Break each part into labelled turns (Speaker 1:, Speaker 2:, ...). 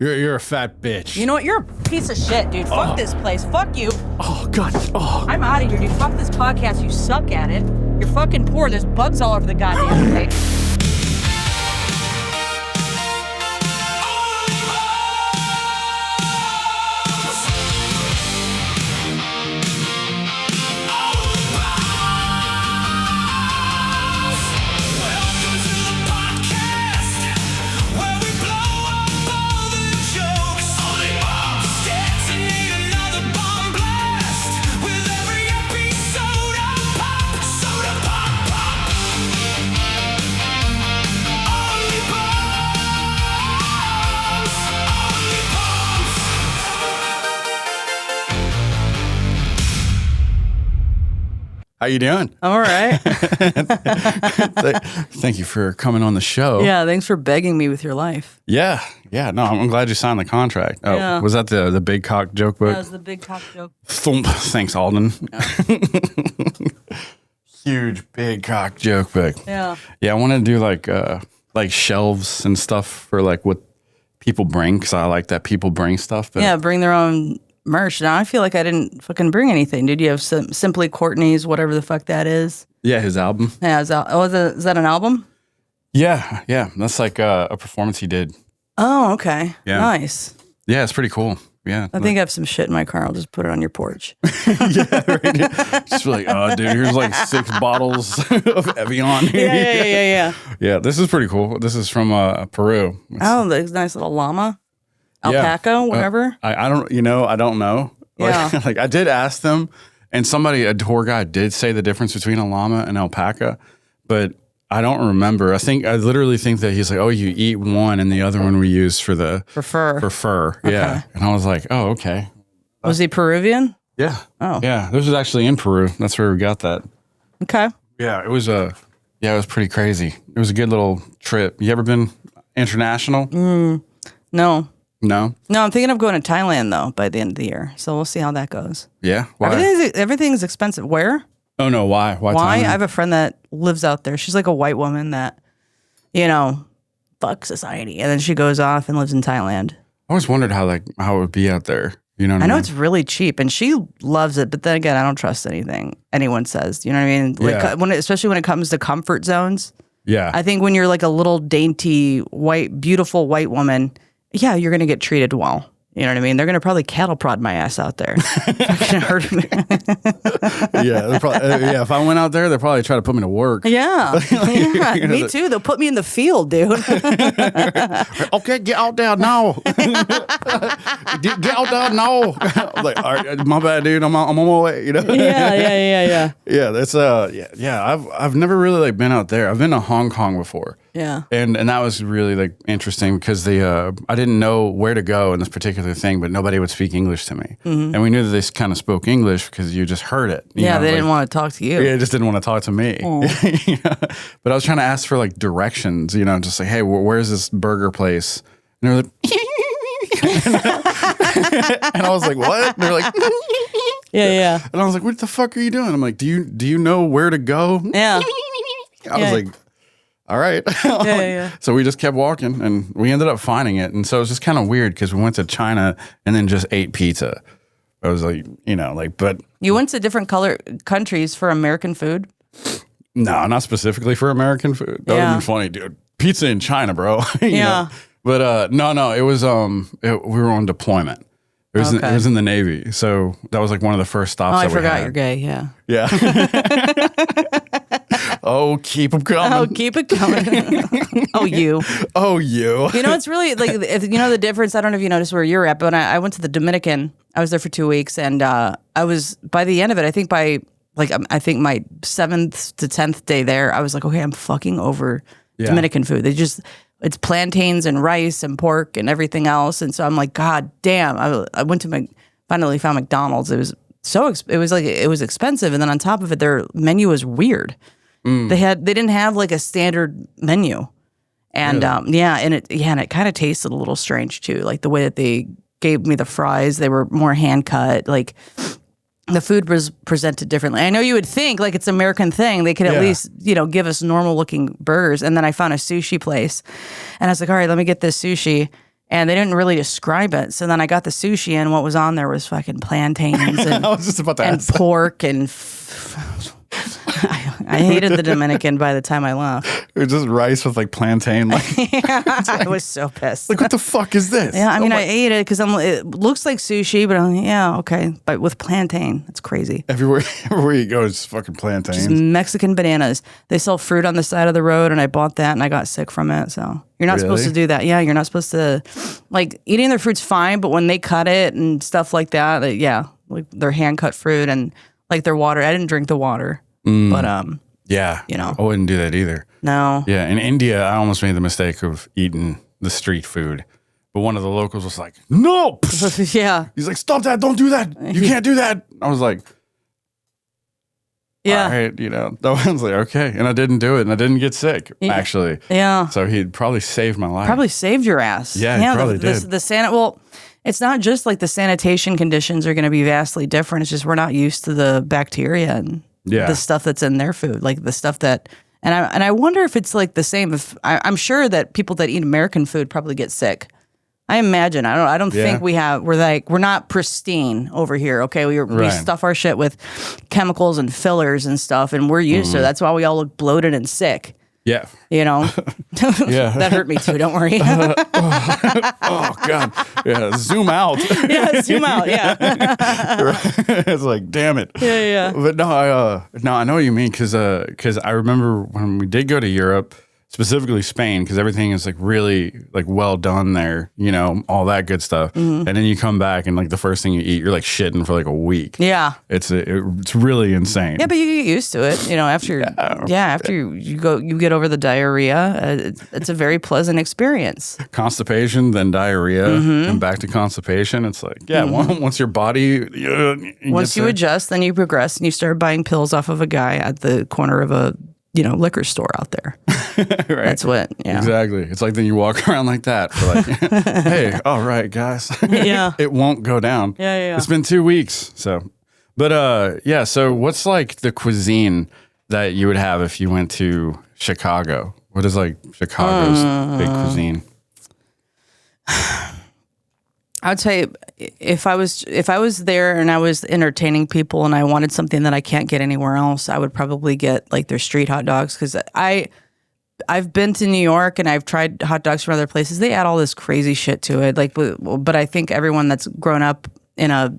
Speaker 1: You're a fat bitch.
Speaker 2: You know what? You're a piece of shit, dude. Fuck this place. Fuck you.
Speaker 1: Oh, God. Oh.
Speaker 2: I'm out of here, dude. Fuck this podcast. You suck at it. You're fucking poor. There's bugs all over the goddamn place.
Speaker 1: How you doing?
Speaker 2: All right.
Speaker 1: Thank you for coming on the show.
Speaker 2: Yeah, thanks for begging me with your life.
Speaker 1: Yeah. No, I'm glad you signed the contract. Oh,
Speaker 2: Yeah.
Speaker 1: Was that the big cock joke book?
Speaker 2: That was the big cock joke.
Speaker 1: Thump. Thanks, Alden. Huge big cock joke book.
Speaker 2: Yeah.
Speaker 1: Yeah, I want to do like shelves and stuff for like what people bring, because I like that people bring stuff. But
Speaker 2: Yeah, bring their own merch. Now I feel like I didn't fucking bring anything. Did you have Simply Courtney's, whatever the fuck that is?
Speaker 1: Yeah, his album.
Speaker 2: Yeah, is that an album?
Speaker 1: Yeah. That's like a performance he did.
Speaker 2: Oh, okay.
Speaker 1: Yeah.
Speaker 2: Nice.
Speaker 1: Yeah, it's pretty cool. Yeah.
Speaker 2: I think I have some shit in my car. I'll just put it on your porch.
Speaker 1: Yeah, right. Just be like, oh, dude, here's like 6 bottles of Evian.
Speaker 2: Yeah.
Speaker 1: Yeah, this is pretty cool. This is from Peru.
Speaker 2: Oh, this nice little llama. Alpaca, whatever.
Speaker 1: I don't know.
Speaker 2: Yeah.
Speaker 1: Like I did ask them, and a tour guide did say the difference between a llama and alpaca, but I don't remember. I literally think that he's like, oh, you eat one and the other one we use for
Speaker 2: fur.
Speaker 1: For fur.
Speaker 2: Okay.
Speaker 1: Yeah. And I was like, oh, okay.
Speaker 2: Was he Peruvian?
Speaker 1: Yeah.
Speaker 2: Oh.
Speaker 1: Yeah. This was actually in Peru. That's where we got that.
Speaker 2: Okay.
Speaker 1: Yeah. It was it was pretty crazy. It was a good little trip. You ever been international?
Speaker 2: No.
Speaker 1: No.
Speaker 2: I'm thinking of going to Thailand though by the end of the year. So we'll see how that goes.
Speaker 1: Yeah. Why?
Speaker 2: Everything's expensive. Where?
Speaker 1: Oh no. Why? Why?
Speaker 2: I
Speaker 1: Thailand?
Speaker 2: have a friend that lives out there. She's like a white woman that, fuck society, and then she goes off and lives in Thailand.
Speaker 1: I always wondered how it would be out there. You know what I mean?
Speaker 2: I know it's really cheap, and she loves it. But then again, I don't trust anything anyone says. You know what I mean? Like especially when it comes to comfort zones.
Speaker 1: Yeah.
Speaker 2: I think when you're like a little dainty beautiful white woman, yeah, you're gonna get treated well. You know what I mean? They're going to probably cattle prod my ass out there. Fucking hurt me.
Speaker 1: Yeah, if I went out there, they'd probably try to put me to work.
Speaker 2: Yeah. Me too. They'll put me in the field, dude.
Speaker 1: Okay, get out there now. Get out there now. I'm like, all right, my bad, dude. I'm on my way. You know?
Speaker 2: Yeah.
Speaker 1: Yeah, that's I've never really like been out there. I've been to Hong Kong before.
Speaker 2: Yeah.
Speaker 1: And that was really like interesting because I didn't know where to go in this particular thing, but nobody would speak English to me. Mm-hmm. And we knew that they kind of spoke English because you just heard it.
Speaker 2: They didn't want to talk to you.
Speaker 1: Yeah, they just didn't want to talk to me. But I was trying to ask for like directions, just like, hey, where's this burger place? And they were like, and I was like, what? And they're like,
Speaker 2: yeah.
Speaker 1: And I was like, what the fuck are you doing? I'm like, do you know where to go?
Speaker 2: Yeah.
Speaker 1: I was like, all right.
Speaker 2: Yeah.
Speaker 1: So we just kept walking and we ended up finding it. And so it was just kind of weird because we went to China and then just ate pizza. I was like, but.
Speaker 2: You went to different countries for American food?
Speaker 1: No, not specifically for American food. That would have been funny, dude. Pizza in China, bro. you know? But no, it was, we were on deployment. It was in the Navy. So that was like one of the first stops that we had.
Speaker 2: I forgot you're gay, yeah.
Speaker 1: Yeah. Oh, keep them coming.
Speaker 2: Oh, keep it coming. Oh, you. It's really like, the difference, I don't know if you noticed where you're at, but when I went to the Dominican, I was there for 2 weeks, and I was, by the end of it, I think my 7th to 10th day there, I was like, okay, I'm fucking over Dominican food. It's plantains and rice and pork and everything else. And so I'm like, God damn. I went to finally found Macdonald's. It was it was expensive. And then on top of it, their menu was weird. They didn't have like a standard menu. And
Speaker 1: really?
Speaker 2: and it kind of tasted a little strange too. Like the way that they gave me the fries, they were more hand cut. Like the food was presented differently. I know you would think like it's an American thing. They could at least, give us normal looking burgers. And then I found a sushi place and I was like, all right, let me get this sushi. And they didn't really describe it. So then I got the sushi, and what was on there was fucking plantains and,
Speaker 1: I was just about to
Speaker 2: and
Speaker 1: ask.
Speaker 2: pork and I hated the Dominican by the time I left.
Speaker 1: It was just rice with like plantain. Like,
Speaker 2: I was so pissed.
Speaker 1: like, what the fuck is this?
Speaker 2: Yeah, I mean, I ate it because it looks like sushi, but I'm like, yeah, okay. But with plantain, it's crazy.
Speaker 1: Everywhere you go, it's fucking plantains.
Speaker 2: Just Mexican bananas. They sell fruit on the side of the road, and I bought that, and I got sick from it. So you're not supposed to do that. Yeah, you're not supposed to, like, eating their fruit's fine, but when they cut it and stuff like that, like their hand cut fruit and like their water. I didn't drink the water, but
Speaker 1: yeah,
Speaker 2: you know,
Speaker 1: I wouldn't do that either.
Speaker 2: No.
Speaker 1: Yeah, in India, I almost made the mistake of eating the street food. But one of the locals was like, no.
Speaker 2: Yeah.
Speaker 1: He's like, stop that. Don't do that. You can't do that. I was like,
Speaker 2: yeah.
Speaker 1: All right, you know, that one's like, okay. And I didn't do it. And I didn't get sick, actually.
Speaker 2: Yeah.
Speaker 1: So he'd probably saved my life.
Speaker 2: Probably saved your ass.
Speaker 1: Yeah, he probably did.
Speaker 2: Well, it's not just like the sanitation conditions are going to be vastly different. It's just we're not used to the bacteria and the stuff that's in their food, like the stuff that, and I wonder if it's like the same. If I'm sure that people that eat American food probably get sick. I imagine. I don't think we're not pristine over here. Okay, we stuff our shit with chemicals and fillers and stuff, and we're used to it. That's why we all look bloated and sick.
Speaker 1: Yeah.
Speaker 2: You know?
Speaker 1: Yeah.
Speaker 2: That hurt me too, don't worry.
Speaker 1: Oh, God. Yeah, zoom out.
Speaker 2: Yeah, zoom out, yeah.
Speaker 1: It's like, damn it.
Speaker 2: Yeah.
Speaker 1: But no, I know what you mean, because I remember when we did go to Europe, specifically Spain, because everything is like really like well done there, you know, all that good stuff. And then you come back and like the first thing you eat, you're like shitting for like a week.
Speaker 2: Yeah.
Speaker 1: It's really insane.
Speaker 2: Yeah, but you get used to it, you know, after you get over the diarrhea, it's a very pleasant experience.
Speaker 1: Constipation, then diarrhea, and back to constipation. It's like, once your body
Speaker 2: once you adjust, then you progress and you start buying pills off of a guy at the corner of a liquor store out there.
Speaker 1: Right.
Speaker 2: That's what,
Speaker 1: Exactly. It's like then you walk around like that for like, hey, all right, guys.
Speaker 2: Yeah.
Speaker 1: It won't go down.
Speaker 2: Yeah.
Speaker 1: It's been 2 weeks. So, but so what's like the cuisine that you would have if you went to Chicago? What is like Chicago's big cuisine?
Speaker 2: I would say if I was there and I was entertaining people and I wanted something that I can't get anywhere else, I would probably get like their street hot dogs, because I've been to New York and I've tried hot dogs from other places. They add all this crazy shit to it. Like, but I think everyone that's grown up in a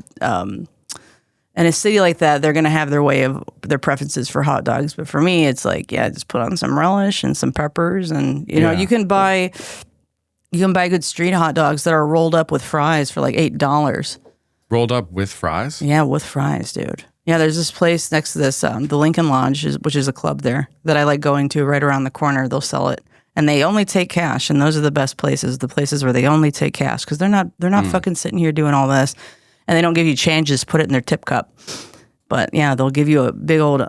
Speaker 2: city like that, they're gonna have their way of their preferences for hot dogs. But for me, it's like, just put on some relish and some peppers, and you know, you can buy good street hot dogs that are rolled up with fries for like $8.
Speaker 1: Rolled up with fries?
Speaker 2: Yeah, with fries, dude. Yeah, there's this place next to this, the Lincoln Lodge, which is a club there that I like going to right around the corner. They'll sell it. And they only take cash, and those are the best places, the places where they only take cash, because they're not fucking sitting here doing all this, and they don't give you change, just put it in their tip cup. But yeah, they'll give you a big old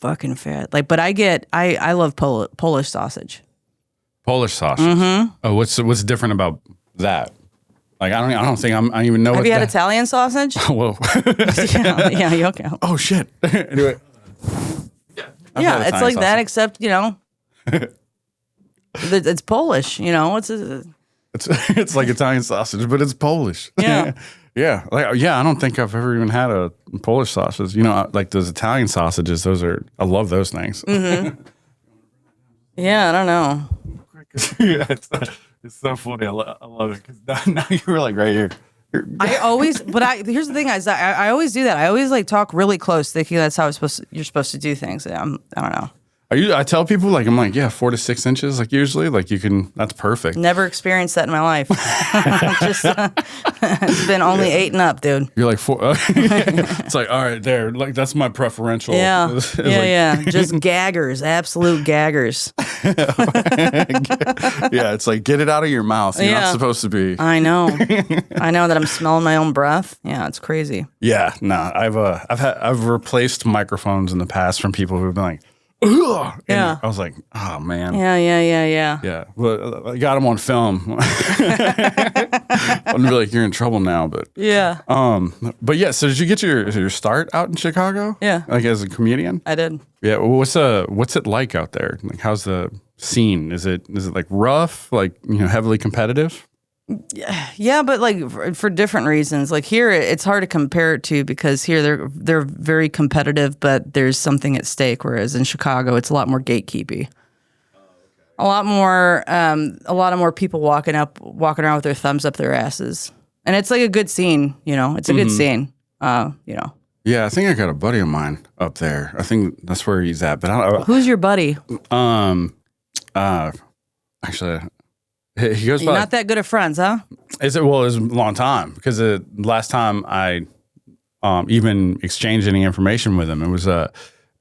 Speaker 2: fucking fat. Like, but I love Polish sausage.
Speaker 1: Polish sausage. Oh, what's different about that? Like, I don't think I even know.
Speaker 2: Have you had Italian sausage?
Speaker 1: Whoa.
Speaker 2: Yeah, okay.
Speaker 1: Oh shit. Anyway.
Speaker 2: Yeah, it's like that, except it's Polish. You know,
Speaker 1: it's like Italian sausage, but it's Polish.
Speaker 2: Yeah.
Speaker 1: Yeah. I don't think I've ever even had a Polish sausage. You know, like those Italian sausages. I love those things.
Speaker 2: Yeah, I don't know.
Speaker 1: Yeah, it's so funny. I love it, because now you were like right here.
Speaker 2: Here's the thing, guys. I always do that. I always like talk really close, thinking that's how you're supposed to do things. I don't know.
Speaker 1: I tell people, like, I'm like, 4 to 6 inches, like usually, like that's perfect.
Speaker 2: Never experienced that in my life. It's been only 8 and up, dude.
Speaker 1: You're like 4. It's like, all right, there, like that's my preferential.
Speaker 2: Yeah,
Speaker 1: yeah.
Speaker 2: Just gaggers, absolute gaggers.
Speaker 1: Yeah, it's like, get it out of your mouth. You're not supposed to be.
Speaker 2: I know that I'm smelling my own breath. Yeah, it's crazy.
Speaker 1: Yeah, no, I've replaced microphones in the past from people who've been like, ugh. And I was like, oh man.
Speaker 2: Yeah.
Speaker 1: Yeah. Well, I got him on film. I'm really like, you're in trouble now, but
Speaker 2: yeah.
Speaker 1: But yeah. So did you get your start out in Chicago?
Speaker 2: Yeah.
Speaker 1: Like as a comedian?
Speaker 2: I did.
Speaker 1: Yeah. Well, what's it like out there? Like, how's the scene? Is it like rough? Like, heavily competitive?
Speaker 2: Yeah, but like for different reasons. Like here, it's hard to compare it to because here they're very competitive, but there's something at stake. Whereas in Chicago, it's a lot more gatekeepy. A lot more people walking around with their thumbs up their asses, and it's like a good scene. It's a good scene.
Speaker 1: Yeah, I think I got a buddy of mine up there. I think that's where he's at. But I don't.
Speaker 2: Who's your buddy?
Speaker 1: Actually, he goes.
Speaker 2: You're not that good of friends, huh?
Speaker 1: Is it? Well, it was a long time because the last time I even exchanged any information with him, it was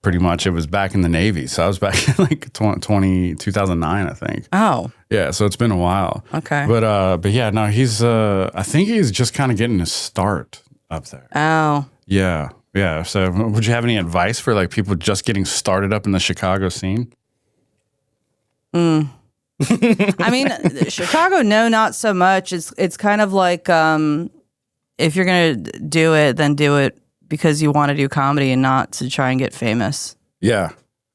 Speaker 1: pretty much it was back in the Navy. So I was back in like 2009, I think.
Speaker 2: Oh,
Speaker 1: yeah. So it's been a while.
Speaker 2: Okay,
Speaker 1: but yeah, no, he's. I think he's just kind of getting his start up there.
Speaker 2: Oh,
Speaker 1: yeah. Yeah. So would you have any advice for like people just getting started up in the Chicago scene?
Speaker 2: I mean, Chicago, no, not so much. It's kind of like if you're gonna do it, then do it because you want to do comedy and not to try and get famous.
Speaker 1: Yeah,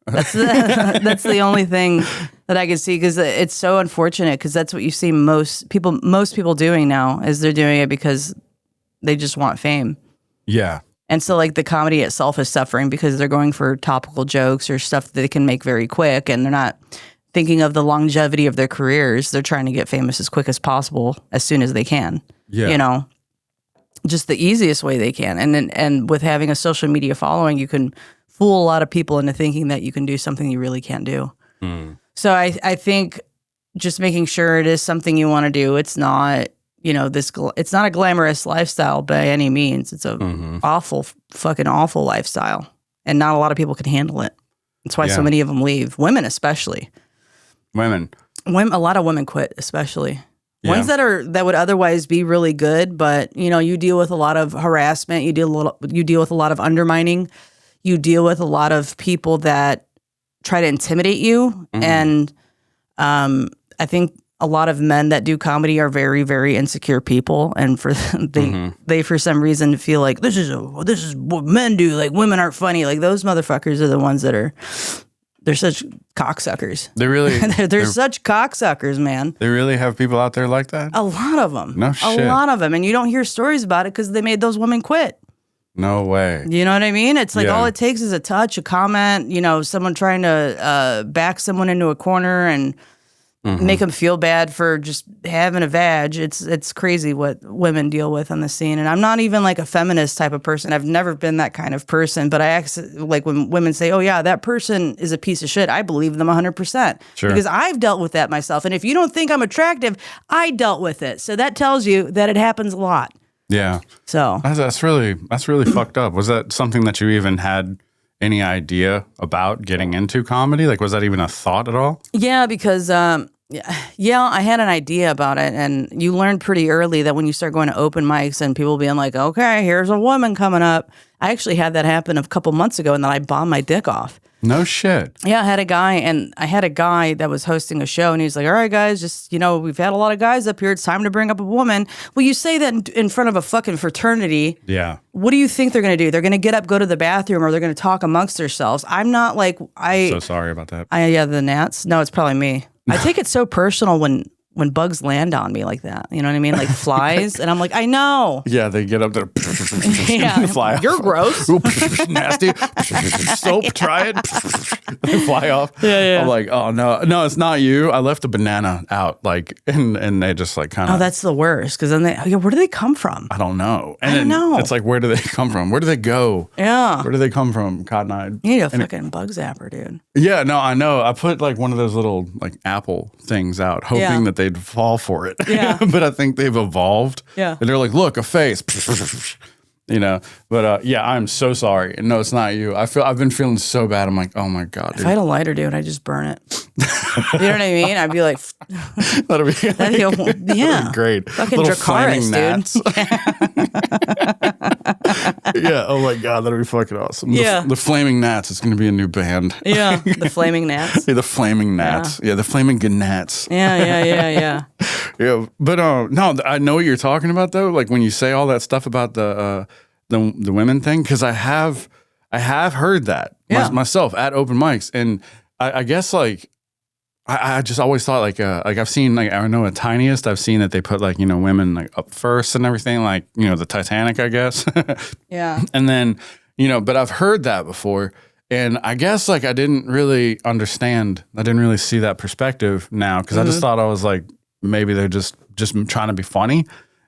Speaker 2: that's the only thing that I can see because it's so unfortunate because that's what you see most people doing now is they're doing it because they just want fame.
Speaker 1: Yeah.
Speaker 2: And so like the comedy itself is suffering because they're going for topical jokes or stuff that they can make very quick and they're not thinking of the longevity of their careers. They're trying to get famous as quick as possible, as soon as they can.
Speaker 1: Yeah.
Speaker 2: Just the easiest way they can. And with having a social media following, you can fool a lot of people into thinking that you can do something you really can't do. So I think just making sure it is something you want to do. It's not, it's not a glamorous lifestyle by any means. It's a fucking awful lifestyle. And not a lot of people can handle it. That's why so many of them leave. Women especially.
Speaker 1: Women.
Speaker 2: A lot of women quit, especially ones that would otherwise be really good. But you deal with a lot of harassment. You deal with a lot of undermining. You deal with a lot of people that try to intimidate you. And I think a lot of men that do comedy are very, very insecure people, and they for some reason feel like this is what men do. Like women aren't funny. Like those motherfuckers are the ones that they're such cocksuckers.
Speaker 1: They really
Speaker 2: they're such cocksuckers, man.
Speaker 1: They really have people out there like that?
Speaker 2: A lot of them.
Speaker 1: No shit.
Speaker 2: A lot of them, and you don't hear stories about it because they made those women quit.
Speaker 1: No way.
Speaker 2: You know what I mean? It's like all it takes is a touch, a comment. Someone trying to back someone into a corner and make them feel bad for just having a vag. It's crazy what women deal with on the scene. And I'm not even like a feminist type of person. I've never been that kind of person. But like when women say, oh yeah, that person is a piece of shit, I believe them 100%.
Speaker 1: Sure.
Speaker 2: Because I've dealt with that myself. And if you don't think I'm attractive, I dealt with it. So that tells you that it happens a lot.
Speaker 1: Yeah.
Speaker 2: So
Speaker 1: that's really fucked up. Was that something that you even had any idea about getting into comedy? Like, was that even a thought at all?
Speaker 2: Yeah, because I had an idea about it, and you learn pretty early that when you start going to open mics and people being like, okay, here's a woman coming up. I actually had that happen a couple months ago, and then I bombed my dick off.
Speaker 1: No shit.
Speaker 2: Yeah, I had a guy that was hosting a show, and he was like, all right, guys, just, we've had a lot of guys up here. It's time to bring up a woman. Well, you say that in front of a fucking fraternity.
Speaker 1: Yeah.
Speaker 2: What do you think they're going to do? They're going to get up, go to the bathroom, or they're going to talk amongst themselves. I'm not like,
Speaker 1: I'm so sorry about that.
Speaker 2: The gnats. No, it's probably me. I take it so personal when bugs land on me like that. You know what I mean? Like flies. And I'm like, I know.
Speaker 1: Yeah, they get up there. Fly off.
Speaker 2: You're gross.
Speaker 1: Nasty. Soap, try it. They fly off.
Speaker 2: Yeah.
Speaker 1: I'm like, oh, no. No, it's not you. I left a banana out. Like, and they just like kind of.
Speaker 2: Oh, that's the worst. Because then where do they come from?
Speaker 1: I don't know. And
Speaker 2: I don't know.
Speaker 1: It's like, where do they come from? Where do they go?
Speaker 2: Yeah.
Speaker 1: Where do they come from? Cotton Eye.
Speaker 2: You need a fucking bug zapper, dude.
Speaker 1: Yeah, no, I know. I put like one of those little like Apple things out, hoping that they'd fall for it.
Speaker 2: Yeah.
Speaker 1: But I think they've evolved.
Speaker 2: Yeah.
Speaker 1: And they're like, look, a face. But I'm so sorry. And no, it's not you. I've been feeling so bad. I'm like, oh my God.
Speaker 2: If I had a lighter, dude, I'd just burn it. You know what I mean? I'd be like,
Speaker 1: that'd be great.
Speaker 2: Fucking Dracarys,
Speaker 1: dude. Yeah. Oh my God, that'd be fucking awesome. The Flaming Gnats is going to be a new band.
Speaker 2: Yeah. The Flaming Gnats.
Speaker 1: Yeah, the Flaming Gnats. Yeah, the Flaming Gnats.
Speaker 2: Yeah.
Speaker 1: Yeah, but no, I know what you're talking about though. Like when you say all that stuff about the women thing, because I have heard that myself at open mics, and I guess like I just always thought like I've seen like I know at Tiniest I've seen that they put like women like up first and everything like the Titanic I guess.
Speaker 2: Yeah.
Speaker 1: And then but I've heard that before and I guess like I didn't really understand. I didn't really see that perspective now because I just thought I was like maybe they're just trying to be funny.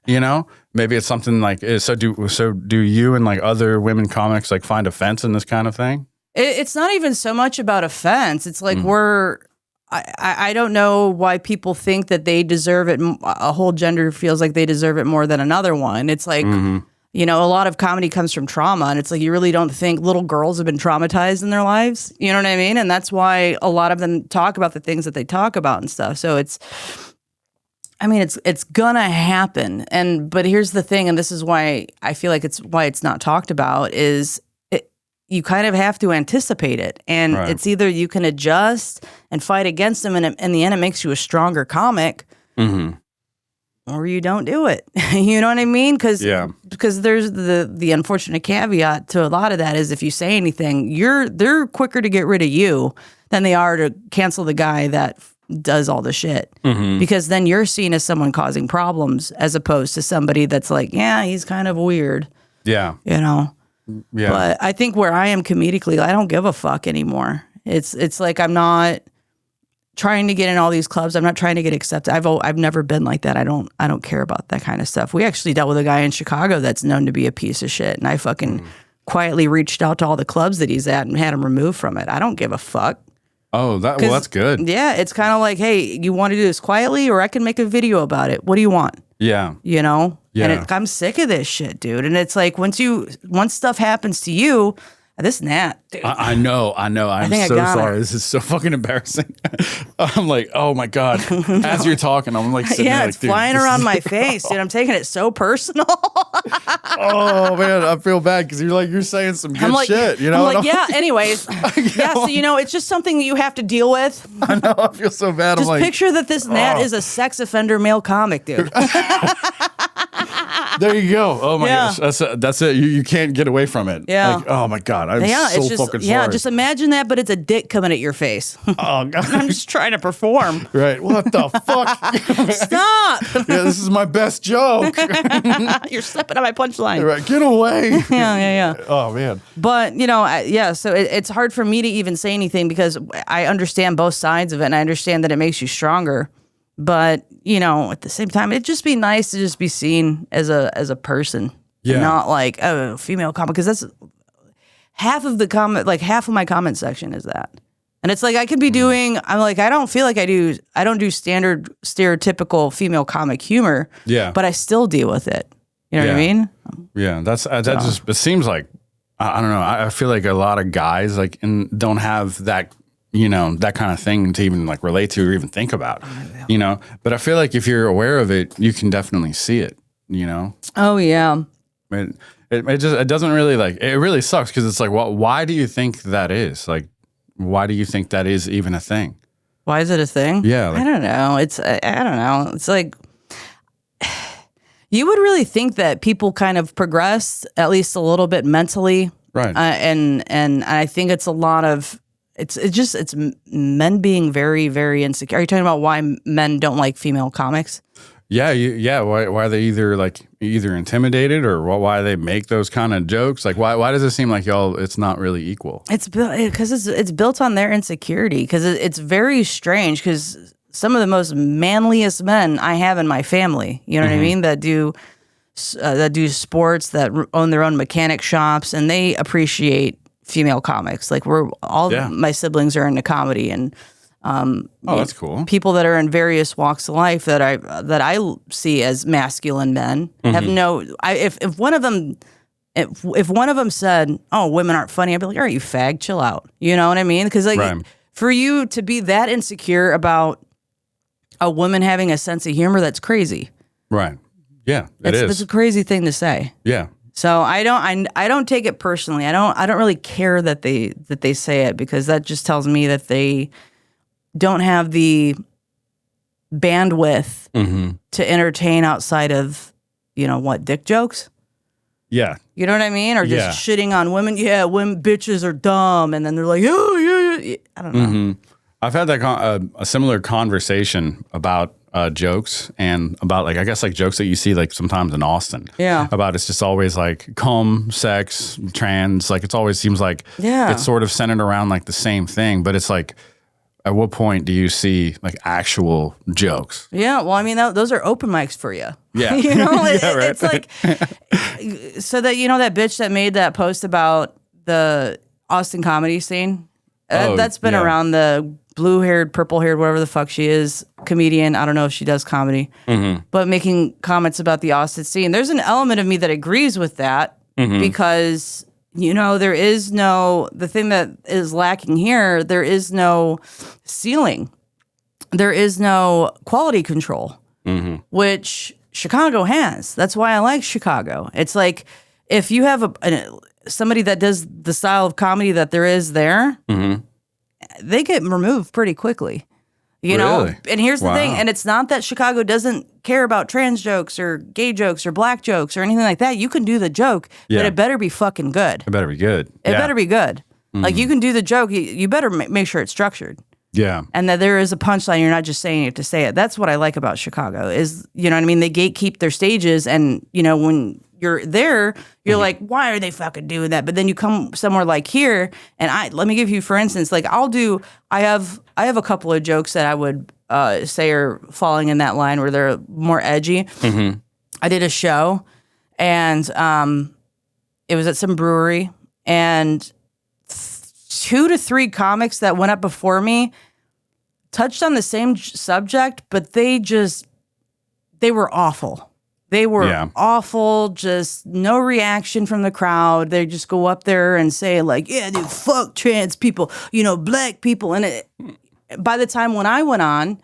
Speaker 1: Maybe it's something like so do you and like other women comics like find offense in this kind of thing?
Speaker 2: It's not even so much about offense. It's like I don't know why people think that they deserve it. A whole gender feels like they deserve it more than another one. It's like, a lot of comedy comes from trauma. And it's like, you really don't think little girls have been traumatized in their lives. You know what I mean? And that's why a lot of them talk about the things that they talk about and stuff. So it's gonna happen. But here's the thing. And this is why I feel like why it's not talked about is you kind of have to anticipate it. And it's either you can adjust and fight against them, and in the end, it makes you a stronger comic, or you don't do it. You know what I mean? Because there's the unfortunate caveat to a lot of that is if you say anything, they're quicker to get rid of you than they are to cancel the guy that does all the shit. Because then you're seen as someone causing problems as opposed to somebody that's like, yeah, he's kind of weird.
Speaker 1: Yeah.
Speaker 2: Yeah. But I think where I am comedically, I don't give a fuck anymore. It's like I'm not trying to get in all these clubs. I'm not trying to get accepted. I've never been like that. I don't care about that kind of stuff. We actually dealt with a guy in Chicago that's known to be a piece of shit, and I fucking quietly reached out to all the clubs that he's at and had him removed from it. I don't give a fuck.
Speaker 1: Oh, that's good.
Speaker 2: Yeah, it's kind of like, hey, you want to do this quietly, or I can make a video about it. What do you want?
Speaker 1: Yeah.
Speaker 2: Yeah. And I'm sick of this shit, dude. And it's like once stuff happens to you, this and that, dude.
Speaker 1: I know. I'm so sorry. This is so fucking embarrassing. I'm like, oh my God. As you're talking, I'm like sitting there
Speaker 2: it's flying around my face, dude. I'm taking it so personal.
Speaker 1: Oh man, I feel bad because you're saying some good shit.
Speaker 2: I'm like, yeah. Anyways, yeah. So it's just something that you have to deal with.
Speaker 1: I know. I feel so bad.
Speaker 2: Just picture that this Nat is a sex offender male comic, dude.
Speaker 1: There you go. Oh my gosh, that's it. You can't get away from it.
Speaker 2: Yeah.
Speaker 1: Like, oh my God, I'm so fucking sorry.
Speaker 2: Yeah, just imagine that, but it's a dick coming at your face.
Speaker 1: Oh God,
Speaker 2: I'm just trying to perform.
Speaker 1: Right? What the fuck?
Speaker 2: Stop.
Speaker 1: Yeah, this is my best joke.
Speaker 2: You're stepping on my punchline.
Speaker 1: Right? Get away.
Speaker 2: Yeah.
Speaker 1: Oh man.
Speaker 2: But so it's hard for me to even say anything because I understand both sides of it, and I understand that it makes you stronger. But at the same time, it'd just be nice to just be seen as a person, and not like female comic, because that's half of the comment. Like half of my comment section is that, and it's like I could be doing. I'm like I don't feel like I don't do standard stereotypical female comic humor.
Speaker 1: Yeah,
Speaker 2: but I still deal with it. You know what I mean?
Speaker 1: Yeah, that just it seems like I don't know. I feel like a lot of guys don't have that. That kind of thing to even like relate to or even think about, but I feel like if you're aware of it, you can definitely see it,
Speaker 2: Oh yeah.
Speaker 1: It doesn't really it really sucks. Cause it's like, why do you think that is like, why do you think that is even a thing?
Speaker 2: Why is it a thing?
Speaker 1: Yeah.
Speaker 2: I don't know. I don't know. It's like, you would really think that people kind of progress at least a little bit mentally.
Speaker 1: Right.
Speaker 2: And I think it's a lot of, It's men being very, very insecure. Are you talking about why men don't like female comics?
Speaker 1: Yeah. Why are they either intimidated or why they make those kind of jokes? Like why does it seem like it's not really equal?
Speaker 2: It's because it's built on their insecurity. Because it's very strange. Because some of the most manliest men I have in my family, you know what I mean, that do sports, that own their own mechanic shops, and they appreciate female comics. Like my siblings are into comedy, and
Speaker 1: that's cool.
Speaker 2: People that are in various walks of life that I see as masculine men have if one of them said, "Oh, women aren't funny," I'd be like, "All right, you fag, chill out." You know what I mean? Because for you to be that insecure about a woman having a sense of humor, that's crazy.
Speaker 1: Right. Yeah, it is.
Speaker 2: It's a crazy thing to say.
Speaker 1: Yeah.
Speaker 2: So I don't take it personally. I don't really care that they say it, because that just tells me that they don't have the bandwidth to entertain outside of dick jokes.
Speaker 1: Yeah.
Speaker 2: You know what I mean? Or just shitting on women. Yeah, women bitches are dumb, and then they're like, oh yeah. I don't know.
Speaker 1: I've had that a similar conversation about jokes and about like I guess like jokes that you see like sometimes in Austin.
Speaker 2: Yeah.
Speaker 1: About it's just always like cum, sex, trans. Like it always seems like it's sort of centered around like the same thing. But it's like, at what point do you see like actual jokes?
Speaker 2: Yeah. Well, I mean, those are open mics for you.
Speaker 1: Yeah.
Speaker 2: You know,
Speaker 1: right.
Speaker 2: It's like so that that bitch that made that post about the Austin comedy scene. That's been around, the blue-haired, purple-haired, whatever the fuck she is, comedian. I don't know if she does comedy, but making comments about the Austin scene. There's an element of me that agrees with that because, there is the thing that is lacking here, there is no ceiling. There is no quality control, which Chicago has. That's why I like Chicago. It's like if you have somebody that does the style of comedy that there is there, they get removed pretty quickly, know? And here's the thing. And it's not that Chicago doesn't care about trans jokes or gay jokes or black jokes or anything like that. You can do the joke, but it better be fucking good.
Speaker 1: It better be good.
Speaker 2: It better be good. Like you can do the joke. You better make sure it's structured.
Speaker 1: Yeah.
Speaker 2: And that there is a punchline. You're not just saying it to say it. That's what I like about Chicago is, what I mean? They gatekeep their stages. And, when you're there, you're like, why are they fucking doing that? But then you come somewhere like here, and let me give you, for instance, like I have a couple of jokes that I would say are falling in that line where they're more edgy. I did a show, and it was at some brewery, and 2 to 3 comics that went up before me touched on the same subject, but they were awful. They were awful, just no reaction from the crowd. They just go up there and say like, yeah, dude, fuck trans people, black people. And by the time when I went on,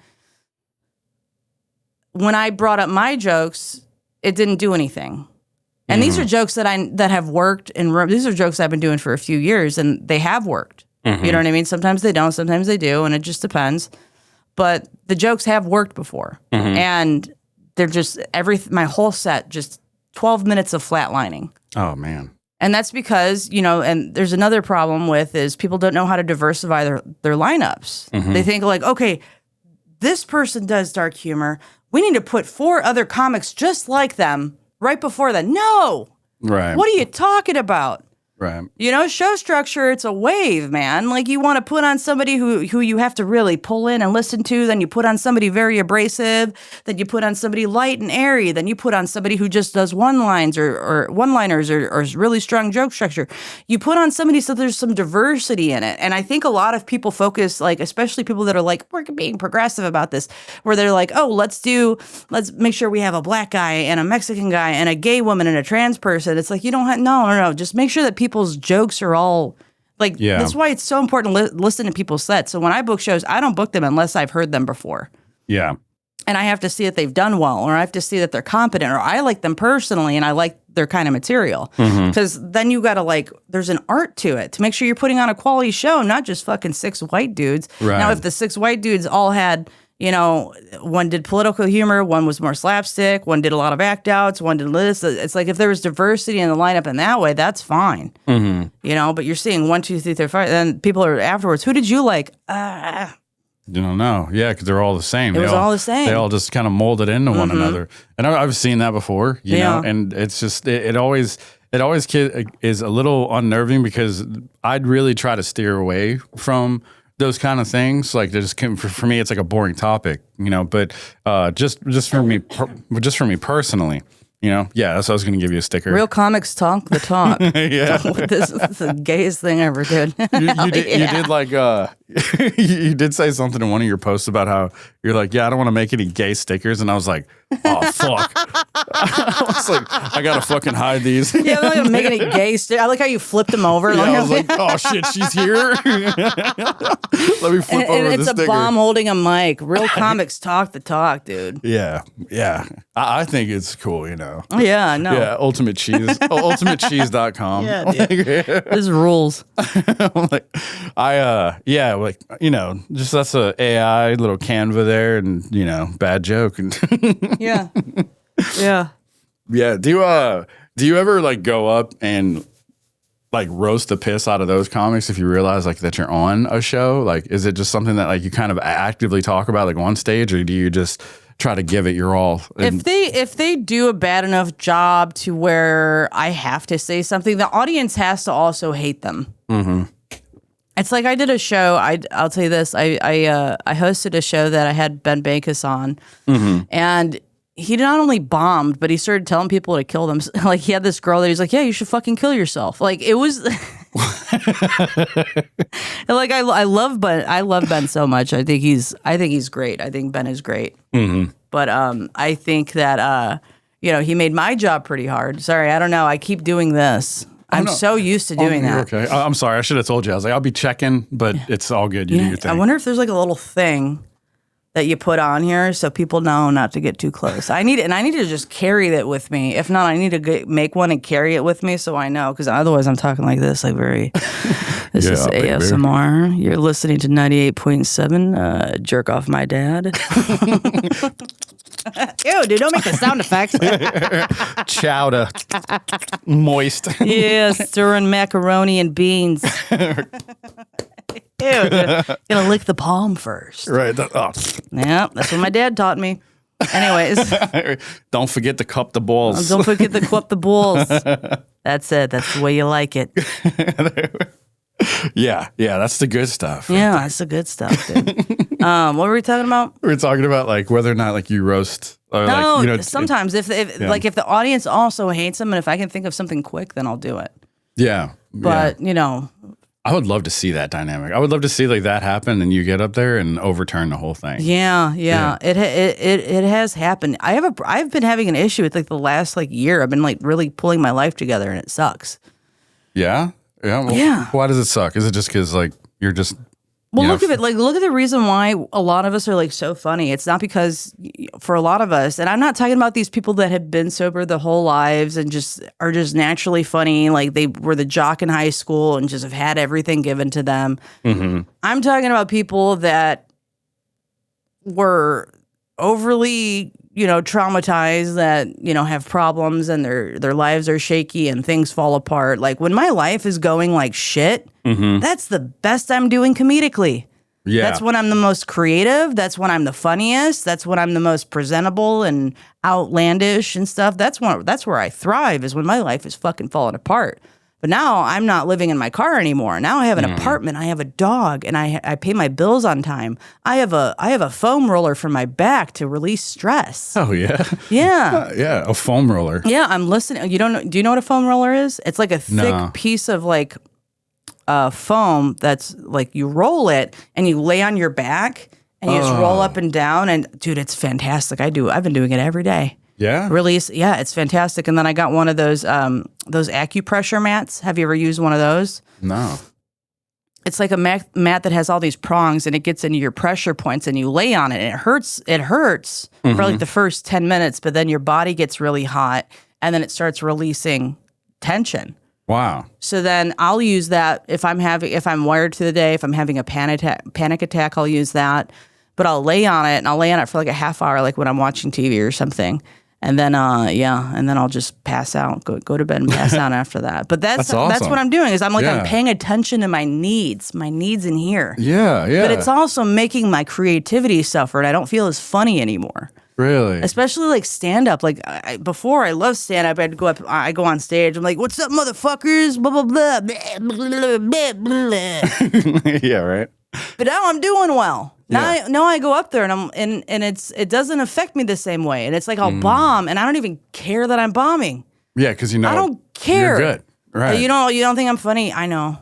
Speaker 2: when I brought up my jokes, it didn't do anything. And these are jokes that have worked, and these are jokes I've been doing for a few years, and they have worked. You know what I mean? Sometimes they don't, sometimes they do, and it just depends. But the jokes have worked before, and they're just my whole set, just 12 minutes of flatlining.
Speaker 1: Oh, man.
Speaker 2: And that's because, and there's another problem is people don't know how to diversify their lineups. They think like, okay, this person does dark humor. We need to put 4 other comics just like them right before that. No.
Speaker 1: Right.
Speaker 2: What are you talking about?
Speaker 1: Right.
Speaker 2: Show structure, it's a wave, man. Like you want to put on somebody who you have to really pull in and listen to, then you put on somebody very abrasive, then you put on somebody light and airy, then you put on somebody who just does one-liners or one-liners or really strong joke structure. You put on somebody so there's some diversity in it. And I think a lot of people focus, like especially people that are like, we're being progressive about this, where they're like, oh, let's make sure we have a black guy and a Mexican guy and a gay woman and a trans person. It's like, you don't have, no. Just make sure that people's jokes are all like, that's why it's so important to listen to people's sets. So when I book shows, I don't book them unless I've heard them before.
Speaker 1: Yeah.
Speaker 2: And I have to see that they've done well, or I have to see that they're competent, or I like them personally and I like their kind of material. Because then you got to there's an art to it to make sure you're putting on a quality show, not just fucking 6 white dudes.
Speaker 1: Right.
Speaker 2: Now, if the 6 white dudes all had, one did political humor, one was more slapstick, one did a lot of act outs, one did this. It's like if there was diversity in the lineup in that way, that's fine. But you're seeing 1, 2, 3, 4, 5, then people are afterwards. Who did you like?
Speaker 1: You don't know. Yeah, because they're all the same.
Speaker 2: It was all the same.
Speaker 1: They all just kind of molded into one another. And I've seen that before, you know, and it's just, it always is a little unnerving because I'd really try to steer away from those kind of things. Like for me, it's like a boring topic, but just for me personally, that's what I was going to give you a sticker.
Speaker 2: Real comics talk the talk.
Speaker 1: Yeah.
Speaker 2: This is the gayest thing I ever did.
Speaker 1: You did like, you did say something in one of your posts about how you're like, yeah, I don't want to make any gay stickers. And I was like, oh, fuck. I was like, I got to fucking hide these.
Speaker 2: Yeah, I'm not going to make any gay stickers. I like how you flipped them over.
Speaker 1: Yeah, I was like, oh, shit, she's here. Let me flip over
Speaker 2: and it's
Speaker 1: the sticker.
Speaker 2: a bomb holding a mic. Real comics talk the talk, dude.
Speaker 1: Yeah. I think it's cool,
Speaker 2: Yeah, I know.
Speaker 1: Yeah, Ultimate Cheese. ultimatecheese.com.
Speaker 2: Yeah, dude. This rules.
Speaker 1: Just that's a AI little Canva there and, bad joke. And
Speaker 2: Yeah.
Speaker 1: Yeah. Do you ever go up and like roast the piss out of those comics if you realize like that you're on a show? Like, is it just something that like you kind of actively talk about like on stage, or do you just try to give it your all?
Speaker 2: If they do a bad enough job to where I have to say something, the audience has to also hate them. Mm-hmm. It's like I did a show. I'll tell you this. I hosted a show that I had Ben Bankus on, and he not only bombed, but he started telling people to kill them. Like he had this girl that he's like, yeah, you should fucking kill yourself. Like it was. Like I love Ben so much. I think he's great. I think Ben is great. Mm-hmm. But I think that he made my job pretty hard. Sorry, I don't know. I keep doing this. I'm so used to doing that.
Speaker 1: Okay. I'm sorry. I should have told you. I was like, I'll be checking, but it's all good. You do your thing.
Speaker 2: I wonder if there's like a little thing that you put on here so people know not to get too close. I need to just carry that with me. If not, I need to make one and carry it with me so I know, because otherwise I'm talking like this, like very. This is ASMR. Baby. You're listening to 98.7. Jerk off my dad. Ew, dude, don't make the sound effects.
Speaker 1: Chowder. Moist.
Speaker 2: Yeah, stirring macaroni and beans. Ew, gonna lick the palm first.
Speaker 1: Right.
Speaker 2: Yeah, that's what my dad taught me. Anyways.
Speaker 1: Don't forget to cup the balls.
Speaker 2: Don't forget to cup the balls. That's it. That's the way you like it.
Speaker 1: Yeah, that's the good stuff.
Speaker 2: Yeah, that's the good stuff, dude. What were we talking about?
Speaker 1: We were talking about like whether or not like you roast. Or,
Speaker 2: no,
Speaker 1: like,
Speaker 2: sometimes if like if the audience also hates them, and if I can think of something quick, then I'll do it.
Speaker 1: Yeah,
Speaker 2: but
Speaker 1: I would love to see that dynamic. I would love to see like that happen, and you get up there and overturn the whole thing.
Speaker 2: Yeah. It has happened. I've been having an issue with like the last like year. I've been like really pulling my life together, and it sucks.
Speaker 1: Yeah. Well, why does it suck? Is it just because like you're just?
Speaker 2: Well, look at the reason why a lot of us are like so funny. It's not because for a lot of us, and I'm not talking about these people that have been sober their whole lives and just are just naturally funny, like they were the jock in high school and just have had everything given to them. Mm-hmm. I'm talking about people that were overly, traumatized, that, have problems and their lives are shaky and things fall apart. Like when my life is going like shit, that's the best I'm doing comedically. Yeah. That's when I'm the most creative. That's when I'm the funniest. That's when I'm the most presentable and outlandish and stuff. That's where I thrive, is when my life is fucking falling apart. But now I'm not living in my car anymore. Now I have an apartment. I have a dog, and I pay my bills on time. I have a foam roller for my back to release stress.
Speaker 1: Oh yeah,
Speaker 2: yeah,
Speaker 1: yeah. A foam roller.
Speaker 2: Yeah, I'm listening. You don't know? Do you know what a foam roller is? It's like a thick piece of like foam that's like you roll it and you lay on your back and you just roll up and down. And dude, it's fantastic. I've been doing it every day.
Speaker 1: Yeah.
Speaker 2: Release. Yeah, it's fantastic. And then I got one of those acupressure mats. Have you ever used one of those?
Speaker 1: No.
Speaker 2: It's like a mat that has all these prongs, and it gets into your pressure points, and you lay on it, and it hurts. It hurts for like the first 10 minutes, but then your body gets really hot, and then it starts releasing tension.
Speaker 1: Wow.
Speaker 2: So then I'll use that if I'm wired through the day, if I'm having a panic attack, I'll use that. But I'll lay on it, and I'll lay on it for like a half hour, like when I'm watching TV or something. And then, and then I'll just pass out, go to bed and pass out after that. But that's awesome. That's what I'm doing, is I'm paying attention to my needs in here.
Speaker 1: Yeah.
Speaker 2: But it's also making my creativity suffer, and I don't feel as funny anymore.
Speaker 1: Really?
Speaker 2: Especially like stand up. Like before, I loved stand up. I go on stage. I'm like, "What's up, motherfuckers?" Blah blah blah. Blah, blah, blah.
Speaker 1: Yeah, right.
Speaker 2: But now I'm doing well. Now I go up there and it doesn't affect me the same way. And it's like I'll bomb, and I don't even care that I'm bombing.
Speaker 1: Yeah, because I
Speaker 2: don't care.
Speaker 1: You're good, right?
Speaker 2: You don't think I'm funny? I know.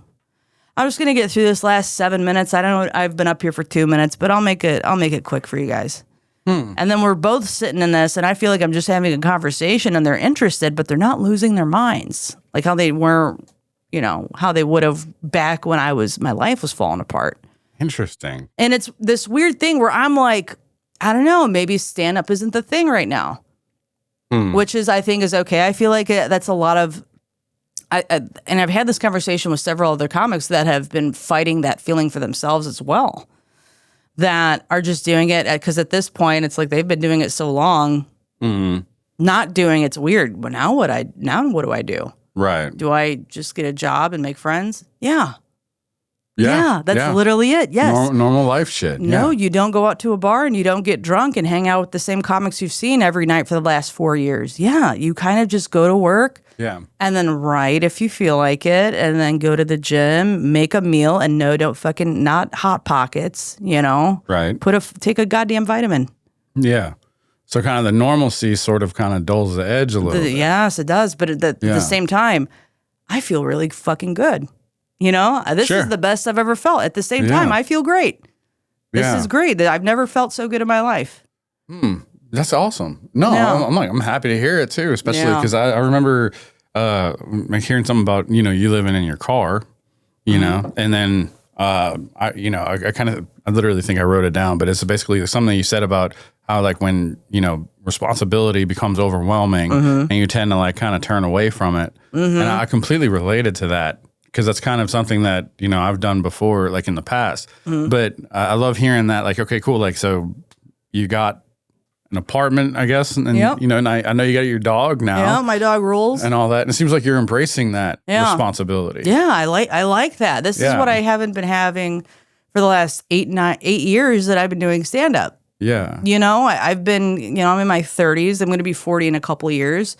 Speaker 2: I'm just gonna get through this last 7 minutes. I don't know. I've been up here for 2 minutes, but I'll make it quick for you guys. And then we're both sitting in this, and I feel like I'm just having a conversation, and they're interested, but they're not losing their minds, like how they were, how they would have back when my life was falling apart.
Speaker 1: Interesting.
Speaker 2: And it's this weird thing where I'm like, I don't know, maybe stand up isn't the thing right now, which I think is okay. I feel like that's a lot of, and I've had this conversation with several other comics that have been fighting that feeling for themselves as well, that are just doing it because at this point it's like they've been doing it so long, not doing it's weird. But now what do I do?
Speaker 1: Right.
Speaker 2: Do I just get a job and make friends? Yeah. Yeah, that's literally it. Yes.
Speaker 1: Normal life shit.
Speaker 2: No, you don't go out to a bar and you don't get drunk and hang out with the same comics you've seen every night for the last 4 years. Yeah, you kind of just go to work.
Speaker 1: Yeah.
Speaker 2: And then write if you feel like it, and then go to the gym, make a meal, and no, don't fucking, not Hot Pockets, you know?
Speaker 1: Right.
Speaker 2: Take a goddamn vitamin.
Speaker 1: Yeah. So kind of the normalcy sort of kind of dulls the edge a little bit.
Speaker 2: Yes, it does. But at the same time, I feel really fucking good. You know, this is the best I've ever felt. At the same time, I feel great. This is great. I've never felt so good in my life.
Speaker 1: That's awesome. No, I'm happy to hear it too, especially because I remember hearing something about, you know, you living in your car, you know, and then I literally think I wrote it down, but it's basically something you said about how, like, when, you know, responsibility becomes overwhelming and you tend to like kind of turn away from it. And I completely related to that. Because that's kind of something that, you know, I've done before, like in the past. But I love hearing that, like, okay, cool. Like, so you got an apartment, I guess. And you know, and I know you got your dog now.
Speaker 2: Yeah, my dog rules.
Speaker 1: And all that. And it seems like you're embracing that responsibility.
Speaker 2: Yeah, I like that. This is what I haven't been having for the last 8 years that I've been doing stand-up.
Speaker 1: Yeah.
Speaker 2: You know, I've been, you know, I'm in my 30s. I'm going to be 40 in a couple of years.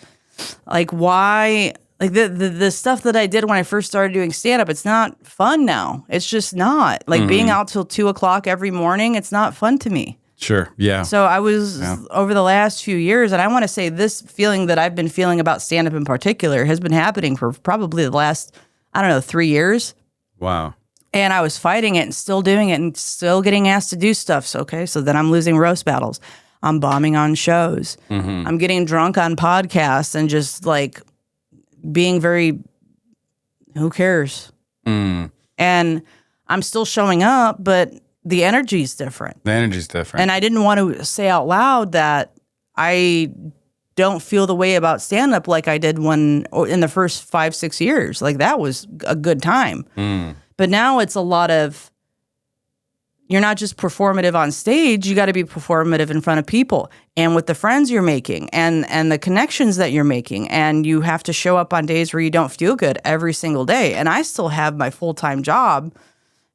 Speaker 2: Like, why... Like the stuff that I did when I first started doing stand-up, it's not fun now. It's just not. Like being out till 2:00 every morning, it's not fun to me.
Speaker 1: Sure, yeah.
Speaker 2: So I was, over the last few years, and I want to say this feeling that I've been feeling about stand-up in particular has been happening for probably the last, 3 years.
Speaker 1: Wow.
Speaker 2: And I was fighting it and still doing it and still getting asked to do stuff. So, so then I'm losing roast battles. I'm bombing on shows. I'm getting drunk on podcasts and just like... being very, who cares? And I'm still showing up, but the energy's different.
Speaker 1: The energy's different.
Speaker 2: And I didn't want to say out loud that I don't feel the way about stand-up like I did in the first 5-6 years. Like, that was a good time. But now it's a lot of, you're not just performative on stage, you got to be performative in front of people and with the friends you're making and the connections that you're making. And you have to show up on days where you don't feel good every single day. And I still have my full-time job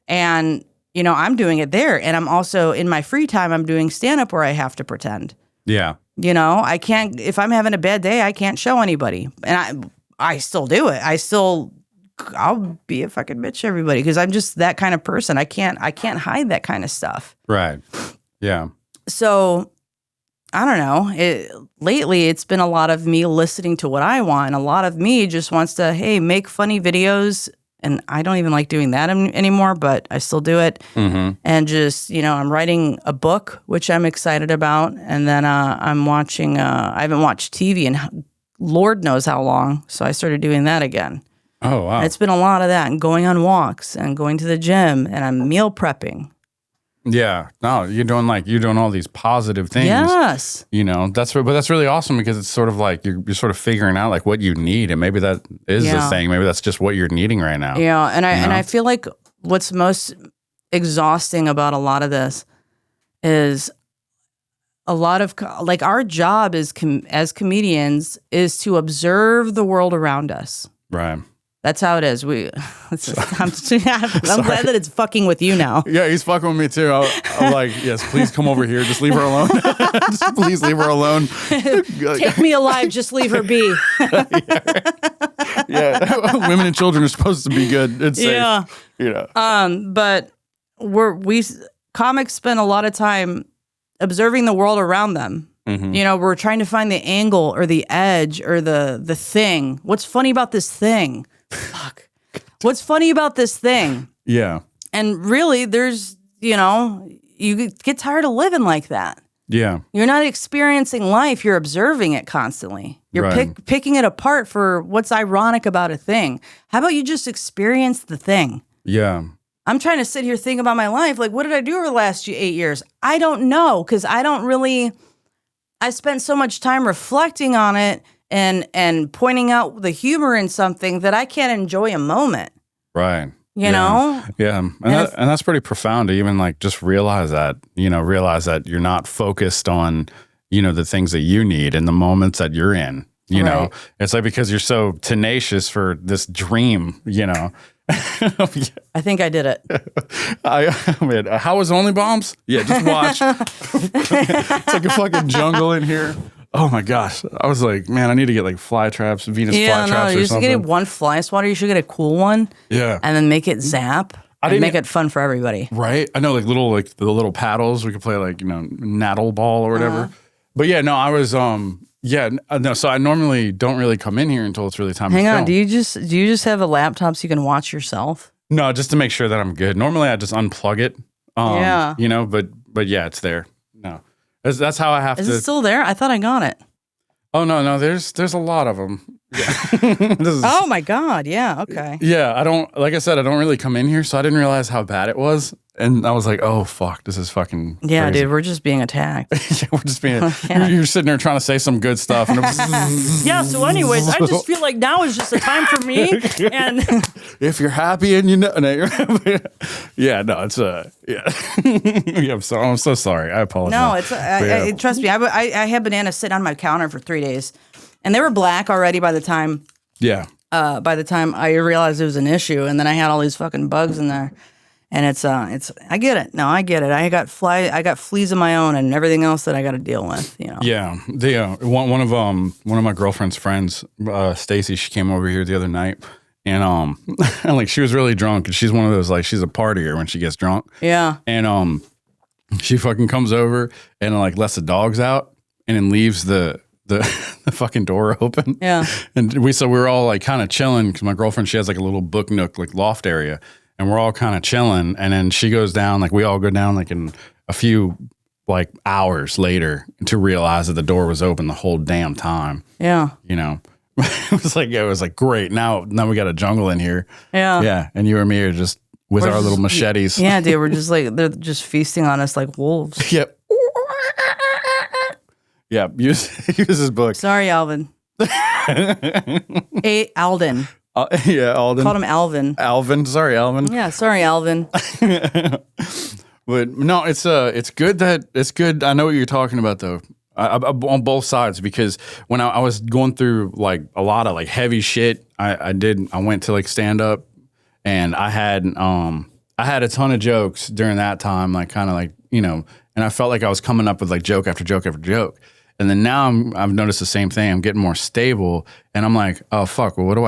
Speaker 2: and, you know, I'm doing it there. And I'm also, in my free time, I'm doing stand-up where I have to pretend.
Speaker 1: Yeah.
Speaker 2: You know, I can't, if I'm having a bad day, I can't show anybody. And I still do it. I'll be a fucking bitch to everybody because I'm just that kind of person. I can't hide that kind of stuff.
Speaker 1: Right. Yeah.
Speaker 2: So I don't know. Lately, it's been a lot of me listening to what I want. And a lot of me just wants to, hey, make funny videos. And I don't even like doing that anymore, but I still do it. And just, you know, I'm writing a book, which I'm excited about. And then I'm watching, I haven't watched TV in Lord knows how long. So I started doing that again.
Speaker 1: Oh, wow.
Speaker 2: It's been a lot of that, and going on walks and going to the gym, and I'm meal prepping.
Speaker 1: Yeah. No, you're doing all these positive things.
Speaker 2: Yes.
Speaker 1: You know, but that's really awesome because it's sort of like you're sort of figuring out like what you need, and maybe that is the thing. Maybe that's just what you're needing right now.
Speaker 2: Yeah, and I feel like what's most exhausting about a lot of this is a lot of like our job as comedians is to observe the world around us.
Speaker 1: Right.
Speaker 2: That's how it is. I'm glad that it's fucking with you now.
Speaker 1: Yeah, he's fucking with me too. I'm like, yes, please come over here. Just leave her alone. Just please leave her alone.
Speaker 2: Take me alive. Just leave her be.
Speaker 1: Yeah. Women and children are supposed to be good. It's safe. Yeah.
Speaker 2: But we comics spend a lot of time observing the world around them. You know, we're trying to find the angle or the edge or the thing. What's funny about this thing? Fuck. What's funny about this thing?
Speaker 1: Yeah.
Speaker 2: And really, there's, you know, you get tired of living like that.
Speaker 1: Yeah.
Speaker 2: You're not experiencing life. You're observing it constantly. You're picking it apart for what's ironic about a thing. How about you just experience the thing?
Speaker 1: Yeah.
Speaker 2: I'm trying to sit here thinking about my life. Like, what did I do over the last 8 years? I don't know, because I spent so much time reflecting on it and pointing out the humor in something that I can't enjoy a moment.
Speaker 1: Right.
Speaker 2: You know?
Speaker 1: Yeah. And that's pretty profound to even like just realize that you're not focused on, you know, the things that you need in the moments that you're in. You know, it's like because you're so tenacious for this dream, you know.
Speaker 2: I think I did it.
Speaker 1: Man, how was Only Bombs? Yeah, just watch. It's like a fucking jungle in here. Oh my gosh. I was like, man, I need to get like fly traps, Venus fly traps or something.
Speaker 2: You just get one fly swatter. You should get a cool one.
Speaker 1: Yeah.
Speaker 2: And then make it zap. And make it fun for everybody.
Speaker 1: Right. I know like the little paddles. We could play like, you know, naddle ball or whatever. But yeah, no, I was, no. So I normally don't really come in here until it's really time to film. Hang on.
Speaker 2: Do you just have a laptop so you can watch yourself?
Speaker 1: No, just to make sure that I'm good. Normally I just unplug it. You know, but yeah, it's there. No. That's how I have to.
Speaker 2: Is it still there? I thought I got it.
Speaker 1: Oh no, there's a lot of them. Yeah.
Speaker 2: Oh my God, yeah, okay.
Speaker 1: Yeah, like I said, I don't really come in here, so I didn't realize how bad it was. And I was like, oh fuck, this is fucking
Speaker 2: yeah,
Speaker 1: crazy.
Speaker 2: Dude, we're just being attacked.
Speaker 1: Yeah, we're just being you're sitting there trying to say some good stuff. And
Speaker 2: yeah, so anyways, I just feel like now is just a time for me. And
Speaker 1: if you're happy and you know yeah, no, it's yeah, I'm so sorry. I apologize.
Speaker 2: No, it's trust me, I had bananas sitting on my counter for 3 days. And they were black already by the time by the time I realized it was an issue, and then I had all these fucking bugs in there. And it's I get it. No, I get it. I got fleas of my own and everything else that I got to deal with, you know.
Speaker 1: Yeah. One of my girlfriend's friends, Stacy, she came over here the other night and and like she was really drunk, and she's one of those like she's a partier when she gets drunk.
Speaker 2: Yeah.
Speaker 1: And she fucking comes over and like lets the dogs out and then leaves the fucking door open.
Speaker 2: Yeah.
Speaker 1: And we were all like kind of chilling because my girlfriend, she has like a little book nook, like loft area. And we're all kind of chilling. And then she goes down, like we all go down like in a few like hours later to realize that the door was open the whole damn time.
Speaker 2: Yeah.
Speaker 1: You know, it was like, great. Now we got a jungle in here.
Speaker 2: Yeah.
Speaker 1: Yeah. And you and me are just with our little machetes.
Speaker 2: Yeah, dude. We're just like, they're just feasting on us like wolves.
Speaker 1: Yep. Yeah. Use his book.
Speaker 2: Sorry, Alvin. Alden.
Speaker 1: Yeah, Alden.
Speaker 2: Called him Alvin.
Speaker 1: Alvin. Sorry, Alvin.
Speaker 2: Yeah, sorry, Alvin.
Speaker 1: But no, it's good that it's good. I know what you're talking about though. I on both sides, because when I was going through like a lot of like heavy shit, I went to like stand up, and I had a ton of jokes during that time, like kind of like, you know, and I felt like I was coming up with like joke after joke after joke. And then now I've noticed the same thing. I'm getting more stable, and I'm like, oh fuck, well, what do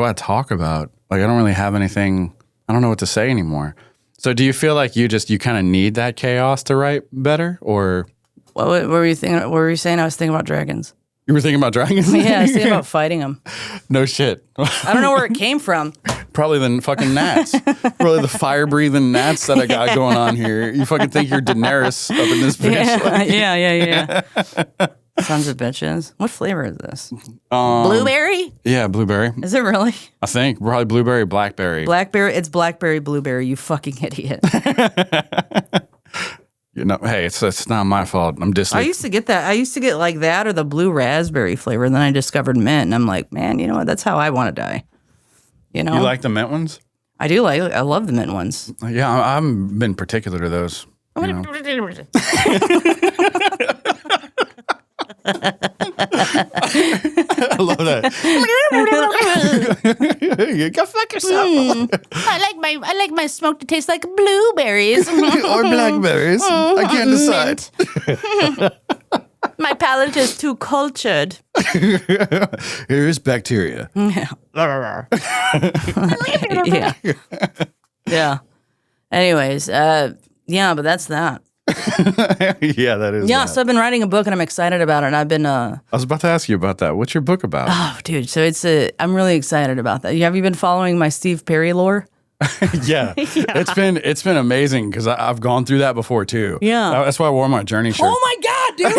Speaker 1: I talk about? Like, I don't really have anything. I don't know what to say anymore. So do you feel like you kind of need that chaos to write better, or?
Speaker 2: What were you thinking? What were you saying? I was thinking about dragons.
Speaker 1: You were thinking about dragons?
Speaker 2: Yeah, I was thinking about fighting them.
Speaker 1: No shit.
Speaker 2: I don't know where it came from.
Speaker 1: Probably the fucking gnats. Probably the fire-breathing gnats that I got going on here. You fucking think you're Daenerys up in this bitch.
Speaker 2: Yeah. Sons of bitches. What flavor is this? Blueberry?
Speaker 1: Yeah, blueberry.
Speaker 2: Is it really?
Speaker 1: I think probably blueberry, blackberry.
Speaker 2: Blackberry. It's blackberry, blueberry. You fucking idiot.
Speaker 1: You know, hey, it's not my fault. I'm just.
Speaker 2: I used to get that. I used to get like that or the blue raspberry flavor, and then I discovered mint, and I'm like, man, you know what? That's how I want to die. You know.
Speaker 1: You like the mint ones?
Speaker 2: I do. I love the mint ones.
Speaker 1: Yeah, I haven't been particular to those. You know? I love that. You go fuck yourself.
Speaker 2: I like my smoke to taste like blueberries
Speaker 1: or blackberries. I can't decide.
Speaker 2: My palate is too cultured.
Speaker 1: Here's bacteria.
Speaker 2: Yeah. Yeah. Anyways, yeah, but that's that.
Speaker 1: Yeah, that is.
Speaker 2: Yeah, so I've been writing a book and I'm excited about it. And I've been. I
Speaker 1: was about to ask you about that. What's your book about?
Speaker 2: Oh, dude. So I'm really excited about that. Have you been following my Steve Perry lore?
Speaker 1: Yeah. It's been amazing because I've gone through that before too.
Speaker 2: Yeah,
Speaker 1: that's why I wore my journey shirt.
Speaker 2: Oh my god, dude!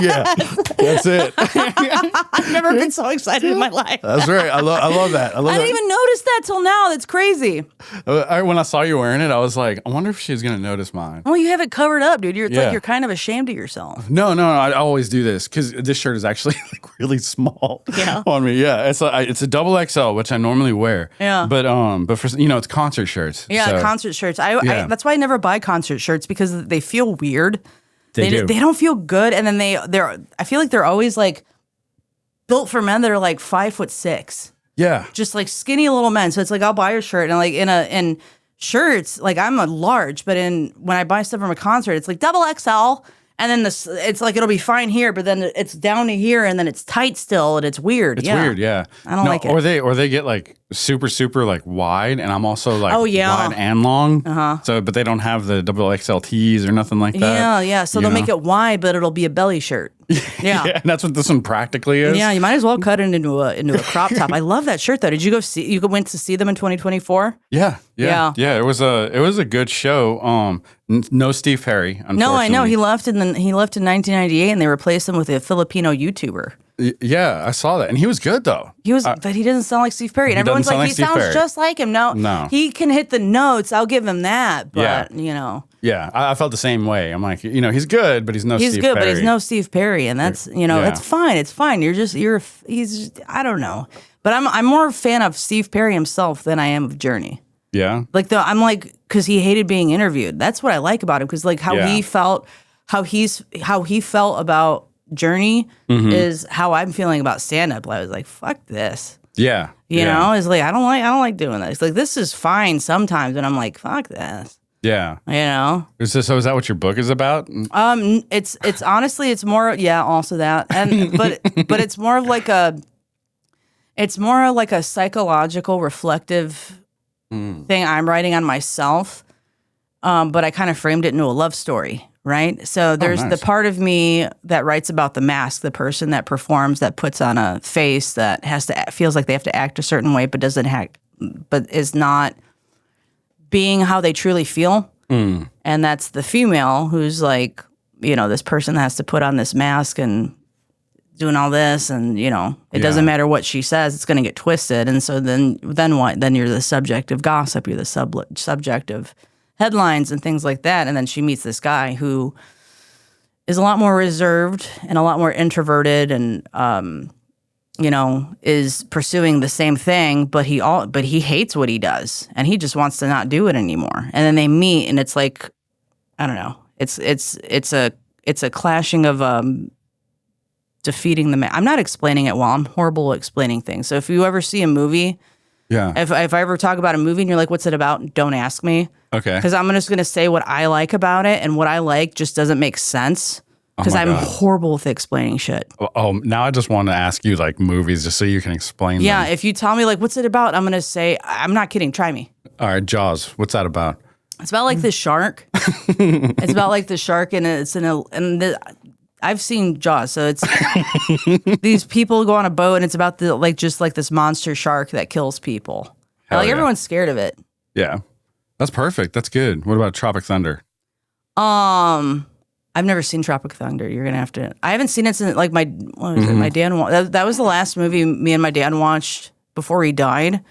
Speaker 1: Yeah, that's it.
Speaker 2: I've never been so excited in my life.
Speaker 1: That's right. I love that. I
Speaker 2: didn't even notice that till now. That's crazy.
Speaker 1: When I saw you wearing it, I was like, I wonder if she's gonna notice mine.
Speaker 2: Well, you have it covered up, dude. It's like you're kind of ashamed of yourself.
Speaker 1: No. I always do this because this shirt is actually like really small on me. Yeah, it's a double XL, which I normally wear. Yeah. But for it's concert shirts.
Speaker 2: Yeah, so. Concert shirts. I that's why I never buy concert shirts because they feel weird.
Speaker 1: They do.
Speaker 2: They don't feel good, and then they're. I feel like they're always like built for men that are like 5'6".
Speaker 1: Yeah,
Speaker 2: just like skinny little men. So it's like I'll buy a shirt and like in shirts, like I'm a large, but when I buy stuff from a concert, it's like double XL. And then it's like it'll be fine here, but then it's down to here, and then it's tight still, and it's weird.
Speaker 1: It's weird, yeah.
Speaker 2: I don't like it.
Speaker 1: Or they get like super like wide, and I'm also like wide and long. So, but they don't have the double XL tees or nothing like that.
Speaker 2: Yeah. So they'll make it wide, but it'll be a belly shirt. Yeah,
Speaker 1: and that's what this one practically is.
Speaker 2: Yeah, you might as well cut it into a crop top. I love that shirt though. Did you go see? You went to see them in 2024?
Speaker 1: Yeah. It was a good show. No Steve Perry. Unfortunately.
Speaker 2: No, I know he left in 1998, and they replaced him with a Filipino YouTuber.
Speaker 1: Yeah, I saw that, and he was good though.
Speaker 2: But he doesn't sound like Steve Perry, and everyone's like, he sounds just like him. No, he can hit the notes. I'll give him that. But
Speaker 1: yeah, I felt the same way. I'm like, he's good, but he's no. Steve Perry.
Speaker 2: But he's no Steve Perry, and that's it's fine. It's fine. He's I don't know, but I'm more a fan of Steve Perry himself than I am of Journey.
Speaker 1: Yeah,
Speaker 2: I'm like because he hated being interviewed. That's what I like about him because like how he felt, how he felt about Journey is how I'm feeling about stand up. I was like, fuck this.
Speaker 1: Yeah.
Speaker 2: You know, it's like I don't like doing this. Like this is fine sometimes, and I'm like, fuck this.
Speaker 1: Yeah.
Speaker 2: You know?
Speaker 1: So is that what your book is about?
Speaker 2: It's honestly it's more also that. And but it's more of like a psychological reflective thing I'm writing on myself. But I kind of framed it into a love story. Right. So there's the part of me that writes about the mask, the person that performs, that puts on a face that feels like they have to act a certain way, but but is not being how they truly feel. And that's the female who's like, this person that has to put on this mask and doing all this. And, it doesn't matter what she says, it's going to get twisted. And so then what? Then you're the subject of gossip. You're the subject of headlines and things like that. And then she meets this guy who is a lot more reserved and a lot more introverted and, is pursuing the same thing, but he hates what he does and he just wants to not do it anymore. And then they meet and it's like, I don't know. It's a clashing of, defeating the man. I'm not explaining it well. I'm horrible at explaining things. So if you ever see a movie, if I ever talk about a movie and you're like, what's it about? Don't ask me.
Speaker 1: Okay.
Speaker 2: Because I'm just going to say what I like about it, and what I like just doesn't make sense because I'm horrible with explaining shit.
Speaker 1: Oh, now I just want to ask you like movies just so you can explain them.
Speaker 2: Yeah, if you tell me like, what's it about? I'm going to say, I'm not kidding. Try me.
Speaker 1: All right, Jaws. What's that about?
Speaker 2: It's about like this shark. It's about like the shark, and I've seen Jaws, so it's these people go on a boat, and it's about just this monster shark that kills people. Everyone's scared of it.
Speaker 1: Yeah, that's perfect. That's good. What about Tropic Thunder?
Speaker 2: I've never seen Tropic Thunder. You're gonna have to. I haven't seen it since my dad. That was the last movie me and my dad watched before he died,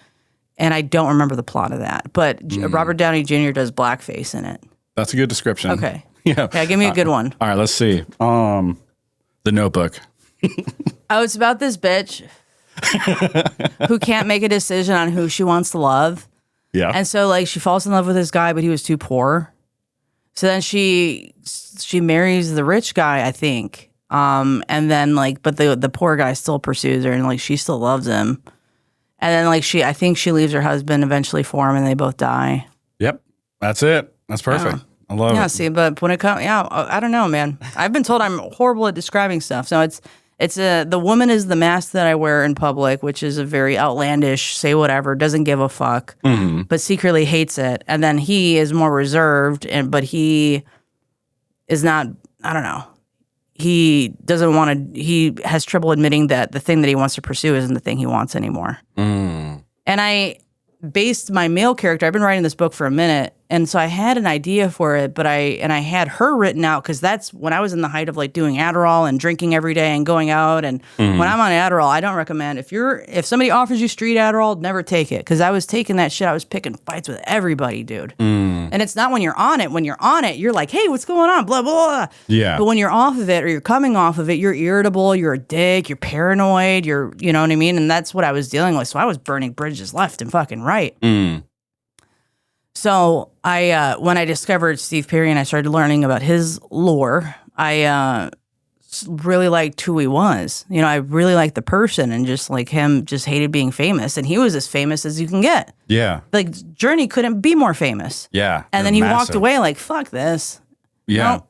Speaker 2: and I don't remember the plot of that. But Robert Downey Jr. does blackface in it.
Speaker 1: That's a good description.
Speaker 2: Okay. Yeah, give me a good one.
Speaker 1: All right, let's see. The Notebook.
Speaker 2: It's about this bitch who can't make a decision on who she wants to love.
Speaker 1: Yeah.
Speaker 2: And so she falls in love with this guy, but he was too poor. So then she marries the rich guy, I think. And then but the poor guy still pursues her, and she still loves him. And then I think she leaves her husband eventually for him, and they both die.
Speaker 1: Yep. That's it. That's perfect. I love it.
Speaker 2: Yeah, see, but when it comes, I don't know, man. I've been told I'm horrible at describing stuff. So the woman is the mask that I wear in public, which is a very outlandish, say whatever, doesn't give a fuck, but secretly hates it. And then he is more reserved, but he is not, I don't know. He doesn't want to, he has trouble admitting that the thing that he wants to pursue isn't the thing he wants anymore. And I based my male character, I've been writing this book for a minute, and so I had an idea for it, but I had her written out because that's when I was in the height of doing Adderall and drinking every day and going out. And when I'm on Adderall, I don't recommend if somebody offers you street Adderall, never take it, because I was taking that shit. I was picking fights with everybody, dude. And it's not when you're on it. When you're on it, you're like, hey, what's going on? Blah, blah, blah.
Speaker 1: Yeah.
Speaker 2: But when you're off of it or you're coming off of it, you're irritable, you're a dick, you're paranoid, you know what I mean? And that's what I was dealing with. So I was burning bridges left and fucking right. So when I discovered Steve Perry and I started learning about his lore, I really liked who he was. You know, I really liked the person, and just like him, just hated being famous. And he was as famous as you can get.
Speaker 1: Yeah.
Speaker 2: Like Journey couldn't be more famous.
Speaker 1: Yeah.
Speaker 2: And then he walked away like, fuck this.
Speaker 1: Yeah.
Speaker 2: Nope.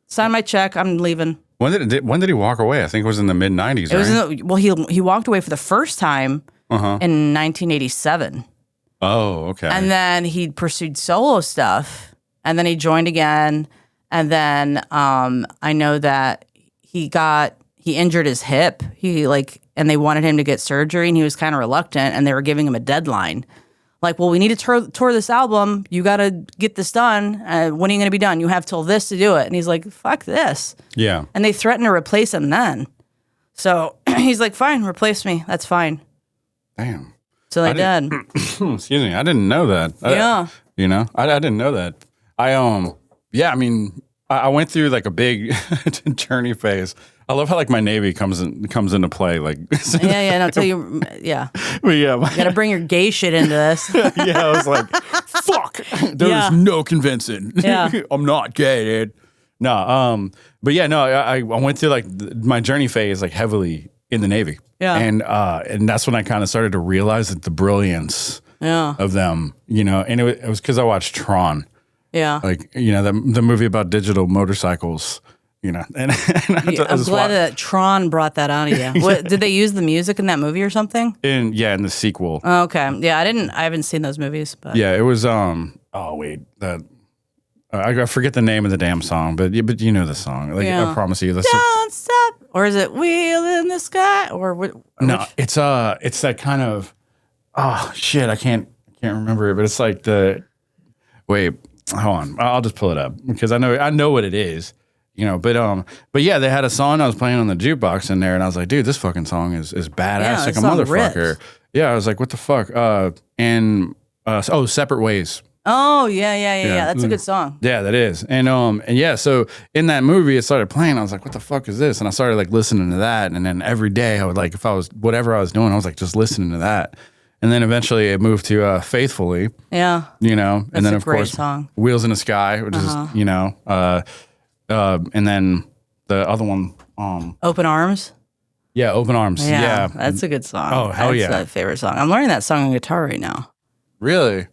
Speaker 2: Sign my check. I'm leaving.
Speaker 1: When did he walk away? I think it was in the mid 90s.
Speaker 2: He walked away for the first time in 1987.
Speaker 1: Oh, okay.
Speaker 2: And then he pursued solo stuff, and then he joined again. And then I know that he injured his hip. And they wanted him to get surgery, and he was kind of reluctant, and they were giving him a deadline. Like, well, we need to tour this album. You got to get this done. When are you going to be done? You have till this to do it. And he's like, fuck this.
Speaker 1: Yeah.
Speaker 2: And they threatened to replace him then. So he's like, fine, replace me. That's fine.
Speaker 1: Damn.
Speaker 2: So they did.
Speaker 1: Excuse me. I didn't know that.
Speaker 2: Yeah.
Speaker 1: I didn't know that. I mean, I went through like a big journey phase. I love how like my Navy comes into play. Like
Speaker 2: But you gotta bring your gay shit into this.
Speaker 1: Yeah, I was like, fuck. There's no convincing.
Speaker 2: Yeah.
Speaker 1: I'm not gay, dude. No, but yeah, no, I went through like my journey phase like heavily in the Navy.
Speaker 2: Yeah.
Speaker 1: And that's when I kind of started to realize that the brilliance of them, and it was because I watched Tron.
Speaker 2: Yeah.
Speaker 1: Like, the movie about digital motorcycles, and
Speaker 2: I'm glad that Tron brought that out of you. Did they use the music in that movie or something?
Speaker 1: In the sequel.
Speaker 2: Oh, okay. Yeah, I haven't seen those movies, but
Speaker 1: yeah, it was I forget the name of the damn song, but you know the song. Like I promise you,
Speaker 2: Don't stop. Or is it Wheel in the Sky?
Speaker 1: No, it's that kind of shit. I can't remember it, but it's like wait, hold on. I'll just pull it up because I know what it is. But yeah, they had a song I was playing on the jukebox in there, and I was like, dude, this fucking song is badass like a motherfucker.
Speaker 2: Rips.
Speaker 1: Yeah, I was like, what the fuck? Separate Ways.
Speaker 2: Oh yeah. That's a good song.
Speaker 1: Yeah, that is. And yeah, so in that movie it started playing. I was like, what the fuck is this? And I started like listening to that, and then every day I would like, if I was whatever I was doing, I was like just listening to that. And then eventually it moved to Faithfully.
Speaker 2: Yeah.
Speaker 1: And then of course
Speaker 2: song.
Speaker 1: Wheels in the Sky, which is and then the other one
Speaker 2: Open Arms.
Speaker 1: Yeah, Open Arms. Yeah.
Speaker 2: That's a good song.
Speaker 1: Oh, hell
Speaker 2: that's
Speaker 1: yeah.
Speaker 2: That's my favorite song. I'm learning that song on guitar right now.
Speaker 1: Really?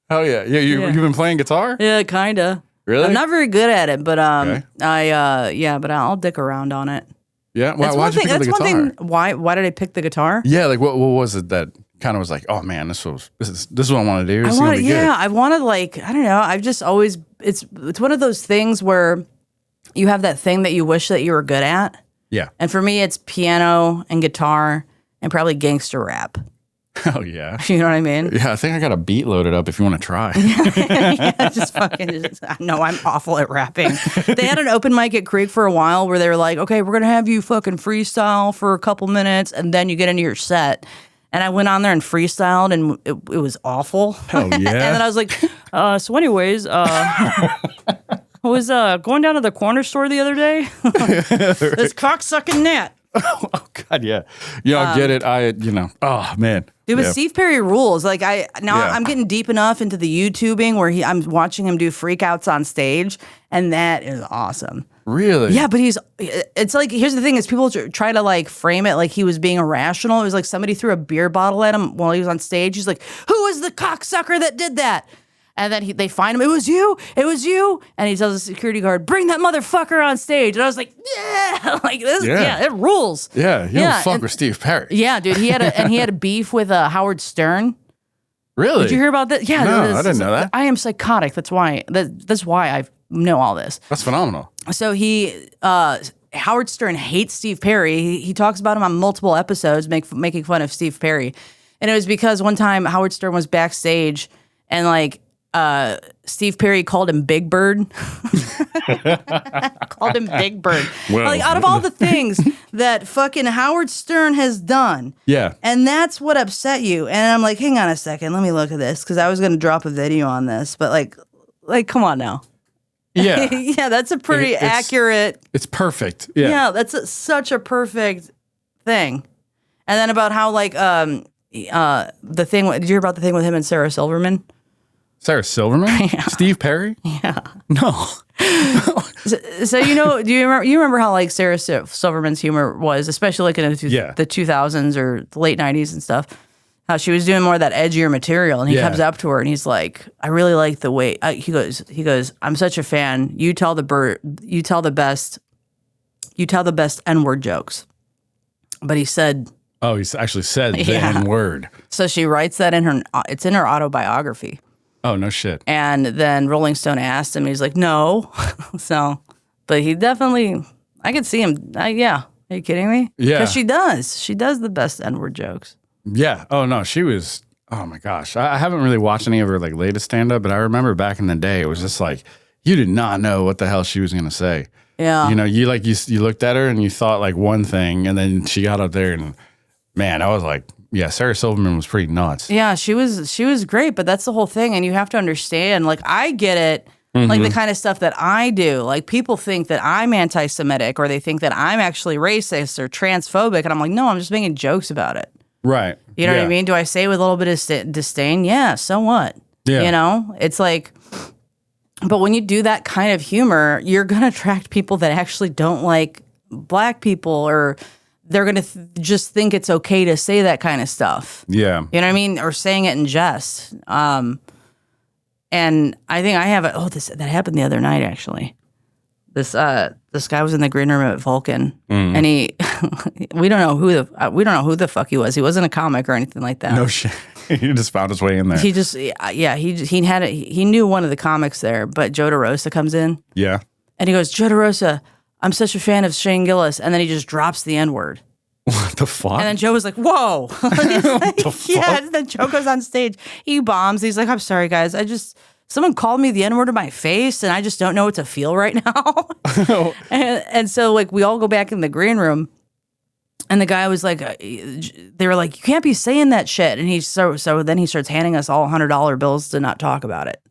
Speaker 1: Hell yeah. You've been playing guitar?
Speaker 2: Yeah, kinda.
Speaker 1: Really?
Speaker 2: I'm not very good at it, but
Speaker 1: Okay.
Speaker 2: but I'll dick around on it.
Speaker 1: Yeah. Why'd you pick the guitar?
Speaker 2: One thing. Why did I pick the guitar?
Speaker 1: Yeah, like what was it that kind of was like, oh man, this is what I want to do.
Speaker 2: I wanted like, I don't know. I've just always it's one of those things where you have that thing that you wish that you were good at.
Speaker 1: Yeah.
Speaker 2: And for me, it's piano and guitar and probably gangster rap.
Speaker 1: Oh yeah.
Speaker 2: You know what I mean?
Speaker 1: Yeah, I think I got a beat loaded up if you want to try.
Speaker 2: No, I'm awful at rapping. They had an open mic at Creek for a while where they were like, okay, we're going to have you fucking freestyle for a couple minutes and then you get into your set. And I went on there and freestyled, and it was awful.
Speaker 1: Oh, yeah.
Speaker 2: And then I was like, so anyways, I was going down to the corner store the other day. This cocksucking gnat.
Speaker 1: Oh God, yeah. I get it. Oh man.
Speaker 2: Dude, but Steve Perry rules. Like I'm getting deep enough into the YouTubing where I'm watching him do freakouts on stage, and that is awesome.
Speaker 1: Really?
Speaker 2: Yeah, but it's like, here's the thing is people try to like frame it like he was being irrational. It was like somebody threw a beer bottle at him while he was on stage. He's like, who was the cocksucker that did that? And then they find him. It was you. And he tells the security guard, bring that motherfucker on stage. And I was like, yeah, like this. Yeah, it rules.
Speaker 1: Yeah, you don't fuck with Steve Perry.
Speaker 2: Yeah, dude. He had a beef with Howard Stern.
Speaker 1: Really?
Speaker 2: Did you hear about that? Yeah.
Speaker 1: No, I didn't know that.
Speaker 2: I am psychotic. That's why I know all this.
Speaker 1: That's phenomenal.
Speaker 2: So Howard Stern hates Steve Perry. He talks about him on multiple episodes, making fun of Steve Perry. And it was because one time Howard Stern was backstage and like, Steve Perry called him Big Bird. Called him Big Bird.
Speaker 1: Well.
Speaker 2: Like out of all the things that fucking Howard Stern has done.
Speaker 1: Yeah.
Speaker 2: And that's what upset you. And I'm like, hang on a second, let me look at this. Cause I was gonna drop a video on this, but like come on now.
Speaker 1: Yeah.
Speaker 2: Yeah, that's a pretty accurate.
Speaker 1: It's perfect. Yeah.
Speaker 2: Yeah, that's such a perfect thing. And then about how like the thing, did you hear about the thing with him and Sarah Silverman?
Speaker 1: Sarah Silverman?
Speaker 2: Yeah.
Speaker 1: Steve Perry?
Speaker 2: Yeah.
Speaker 1: No.
Speaker 2: So do you remember how like Sarah Silverman's humor was, especially like in the 2000s or the late 90s and stuff? How she was doing more of that edgier material, and he comes up to her and he's like, "I really like the way." He goes, "I'm such a fan. You tell the best N-word jokes." But he said,
Speaker 1: "Oh, he actually said the N-word." So
Speaker 2: she writes that it's in her autobiography.
Speaker 1: Oh, no shit.
Speaker 2: And then Rolling Stone asked him, and he's like, "No." But he definitely, I could see him. Yeah, are you kidding me?
Speaker 1: Yeah,
Speaker 2: because she does the best N-word jokes.
Speaker 1: Yeah. Oh no, she was. Oh my gosh, I haven't really watched any of her like latest stand up, but I remember back in the day, it was just like you did not know what the hell she was gonna say.
Speaker 2: Yeah.
Speaker 1: You looked at her and you thought like one thing, and then she got up there and man, I was like, yeah, Sarah Silverman was pretty nuts.
Speaker 2: Yeah, she was great, but that's the whole thing, and you have to understand. Like I get it. Like the kind of stuff that I do, like people think that I'm anti-Semitic or they think that I'm actually racist or transphobic, and I'm like, no, I'm just making jokes about it.
Speaker 1: Right.
Speaker 2: You know what I mean? Do I say it with a little bit of disdain? Yeah, so what?
Speaker 1: Yeah.
Speaker 2: You know? It's like, but when you do that kind of humor, you're going to attract people that actually don't like black people, or they're going to just think it's okay to say that kind of stuff.
Speaker 1: Yeah.
Speaker 2: You know what I mean? Or saying it in jest. And I think I have that happened the other night, actually. This guy was in the green room at Vulcan, and we don't know who the fuck he was. He wasn't a comic or anything like that.
Speaker 1: No shit. He just found his way in there.
Speaker 2: He just he knew one of the comics there, but Joe DeRosa comes in.
Speaker 1: Yeah.
Speaker 2: And he goes, "Joe DeRosa, I'm such a fan of Shane Gillis," and then he just drops the N-word.
Speaker 1: What the fuck?
Speaker 2: And then Joe was like, "Whoa!"
Speaker 1: What the fuck?
Speaker 2: Yeah. And then Joe goes on stage. He bombs. He's like, "I'm sorry, guys. Someone called me the N-word in my face, and I just don't know what to feel right now." and so, like, we all go back in the green room, and the guy was like, they were like, "You can't be saying that shit." And so then he starts handing us all $100 bills to not talk about it.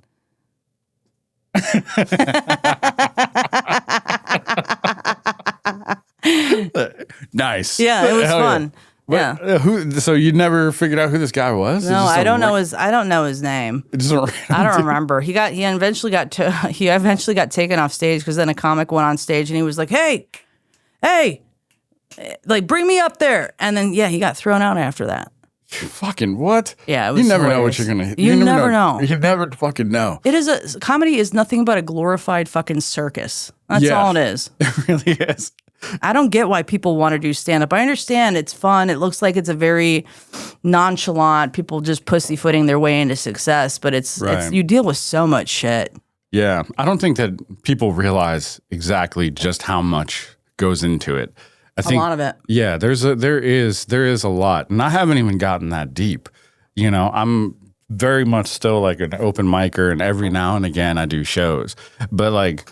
Speaker 1: Nice.
Speaker 2: Yeah, it was fun.
Speaker 1: Yeah. So you never figured out who this guy was?
Speaker 2: No, I don't know his name. I don't remember. He eventually got taken off stage because then a comic went on stage and he was like, "Hey, like bring me up there." And then he got thrown out after that.
Speaker 1: Fucking what?
Speaker 2: Yeah, it was
Speaker 1: you never
Speaker 2: hilarious.
Speaker 1: know what you're gonna.
Speaker 2: You never know.
Speaker 1: You never fucking know.
Speaker 2: Comedy is nothing but a glorified fucking circus. That's all it is.
Speaker 1: It really is.
Speaker 2: I don't get why people want to do stand-up. I understand it's fun. It looks like it's a very nonchalant, people just pussyfooting their way into success, but it's you deal with so much shit.
Speaker 1: Yeah. I don't think that people realize exactly just how much goes into it. I think
Speaker 2: a lot of it.
Speaker 1: Yeah, there is a lot. And I haven't even gotten that deep. You know, I'm very much still like an open micer, and every now and again I do shows. But like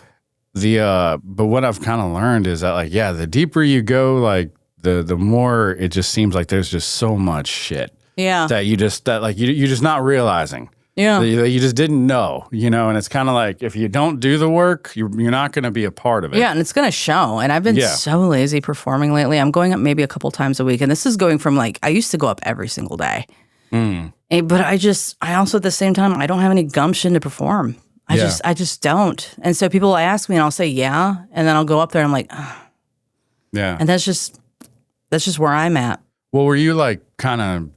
Speaker 1: but what I've kind of learned is that like, yeah, the deeper you go, like the more it just seems like there's just so much shit.
Speaker 2: Yeah.
Speaker 1: That you're just not realizing.
Speaker 2: Yeah.
Speaker 1: That you just didn't know, you know, and it's kind of like if you don't do the work, you're not going to be a part of it.
Speaker 2: Yeah, and it's going to show. And I've been so lazy performing lately. I'm going up maybe a couple times a week, and this is going from like I used to go up every single day. But I also at the same time I don't have any gumption to perform. I just don't. And so people ask me and I'll say, yeah. And then I'll go up there and I'm like, ugh.
Speaker 1: Yeah.
Speaker 2: And that's just where I'm at.
Speaker 1: Well, were you like kind of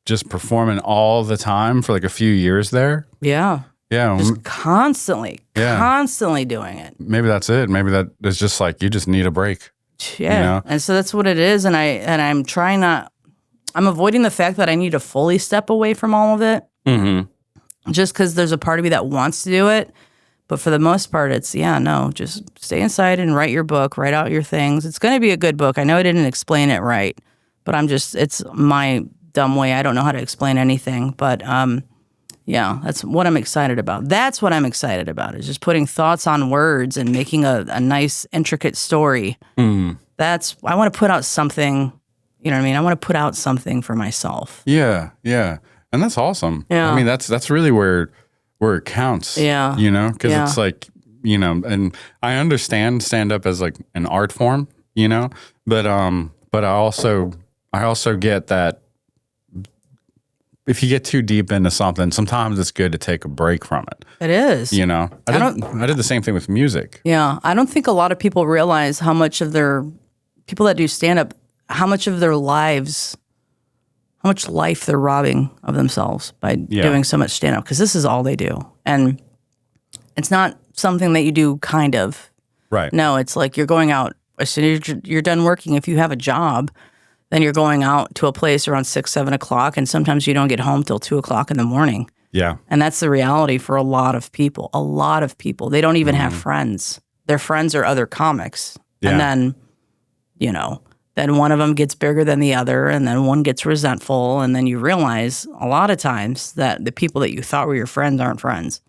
Speaker 1: just performing all the time for like a few years there?
Speaker 2: Yeah.
Speaker 1: Yeah.
Speaker 2: Just constantly doing it.
Speaker 1: Maybe that's it. Maybe that is just like, you just need a break.
Speaker 2: Yeah. You know? And so that's what it is. And I'm I'm avoiding the fact that I need to fully step away from all of it. Mm-hmm. Just because there's a part of me that wants to do it. But for the most part, it's, just stay inside and write your book, write out your things. It's going to be a good book. I know I didn't explain it right, but it's my dumb way. I don't know how to explain anything. But that's what I'm excited about. That's what I'm excited about, is just putting thoughts on words and making a nice, intricate story. I want to put out something, you know what I mean? I want to put out something for myself.
Speaker 1: Yeah, yeah. And that's awesome.
Speaker 2: Yeah.
Speaker 1: I mean, that's really where it counts.
Speaker 2: Yeah.
Speaker 1: You know, because it's like, you know, and I understand stand up as like an art form, you know, but I also get that if you get too deep into something, sometimes it's good to take a break from it.
Speaker 2: It is.
Speaker 1: You know, I did the same thing with music.
Speaker 2: Yeah. I don't think a lot of people realize how much of people that do stand-up, how much of their lives, how much life they're robbing of themselves by doing so much stand-up, because this is all they do. And it's not something that you do kind of.
Speaker 1: Right.
Speaker 2: No, it's like you're going out, as soon as you're done working, if you have a job, then you're going out to a place around 6, 7 o'clock, and sometimes you don't get home till 2 o'clock in the morning. Yeah. And that's the reality for a lot of people. A lot of people. They don't even have friends. Their friends are other comics. Yeah. And then, you know, then one of them gets bigger than the other, and then one gets resentful, and then you realize a lot of times that the people that you thought were your friends aren't friends.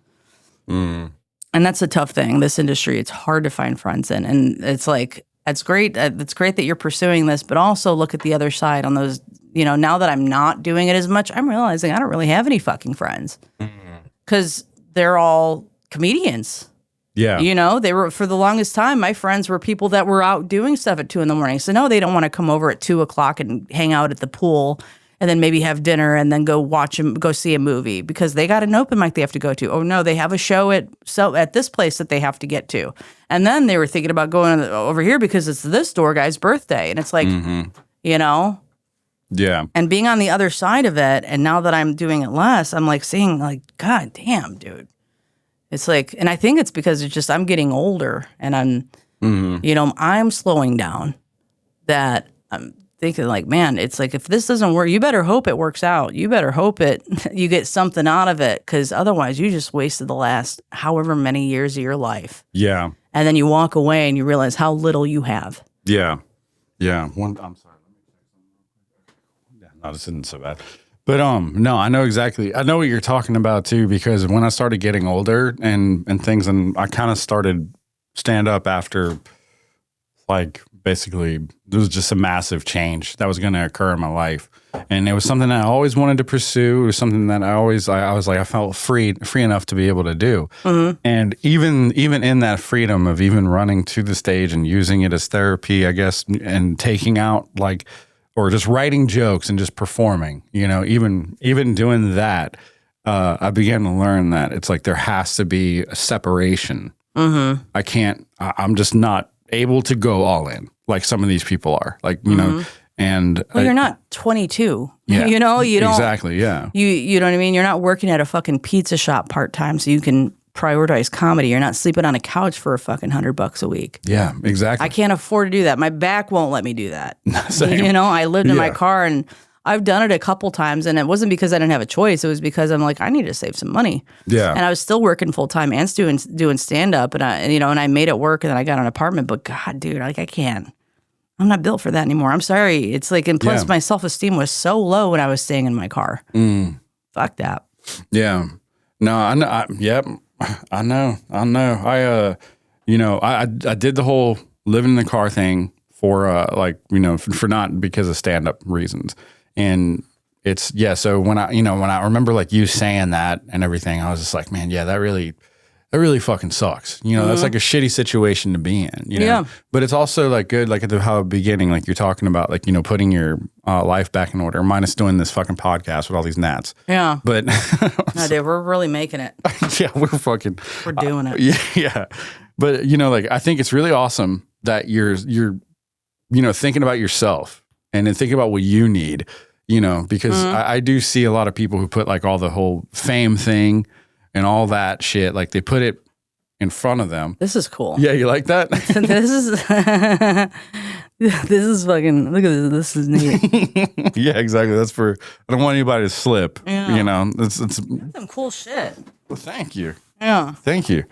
Speaker 2: And that's a tough thing. This industry, it's hard to find friends in. And it's like, it's great that you're pursuing this, but also look at the other side on those, you know, now that I'm not doing it as much, I'm realizing I don't really have any fucking friends because they're all comedians. Yeah. You know, they were, for the longest time, my friends were people that were out doing stuff at 2 a.m. So no, they don't want to come over at 2 o'clock and hang out at the pool and then maybe have dinner and then go see a movie because they got an open mic they have to go to. Oh no, they have a show at this place that they have to get to. And then they were thinking about going over here because it's this store guy's birthday. And it's like, you know? Yeah. And being on the other side of it, and now that I'm doing it less, I'm like seeing like, God damn, dude. It's like, and I think it's because it's just, I'm getting older and I'm, you know, I'm slowing down, that I'm thinking like, man, it's like, if this doesn't work, you better hope it works out. You better hope you get something out of it, because otherwise you just wasted the last however many years of your life. Yeah. And then you walk away and you realize how little you have. Yeah. Yeah. I'm sorry. Yeah, no, this isn't so bad. But no, I know what you're talking about too, because when I started getting older and things, and I kind of started stand up after, like, basically there was just a massive change that was going to occur in my life, and it was something that I always wanted to pursue. It was something that I was like, I felt free enough to be able to do. And even in that freedom of even running to the stage and using it as therapy, I guess, and taking out like, or just writing jokes and just performing, you know, even doing that, I began to learn that it's like there has to be a separation. I'm just not able to go all in like some of these people are, like, you know, and well, you're not 22, you know, you don't exactly. Yeah. You know what I mean? You're not working at a fucking pizza shop part-time so you can prioritize comedy. You're not sleeping on a couch for a fucking $100 a week. Yeah, exactly. I can't afford to do that. My back won't let me do that. Same. You know, I lived in my car, and I've done it a couple times, and it wasn't because I didn't have a choice. It was because I'm like, I need to save some money. Yeah. And I was still working full time and doing stand up, and I made it work, and then I got an apartment. But God, dude, like, I can't. I'm not built for that anymore. I'm sorry. It's like, and plus my self-esteem was so low when I was staying in my car. Fuck that. Yeah. No, I know. I know. I did the whole living in the car thing for for not because of stand-up reasons. And it's, so when I remember like you saying that and everything, I was just like, man, yeah, that really fucking sucks. You know, that's like a shitty situation to be in, you know? Yeah. But it's also like good, like at the beginning, like you're talking about, like, you know, putting your life back in order, minus doing this fucking podcast with all these gnats. Yeah. But no, dude, we're really making it. Yeah, we're doing it. Yeah. But, you know, like, I think it's really awesome that you're, you know, thinking about yourself and then thinking about what you need, you know, because I do see a lot of people who put like all the whole fame thing and all that shit, like they put it in front of them. This is cool. Yeah, you like that? This is fucking, look at this. This is neat. Yeah, exactly. That's for, I don't want anybody to slip. Yeah. You know, it's some cool shit. Well, thank you. Yeah. Thank you.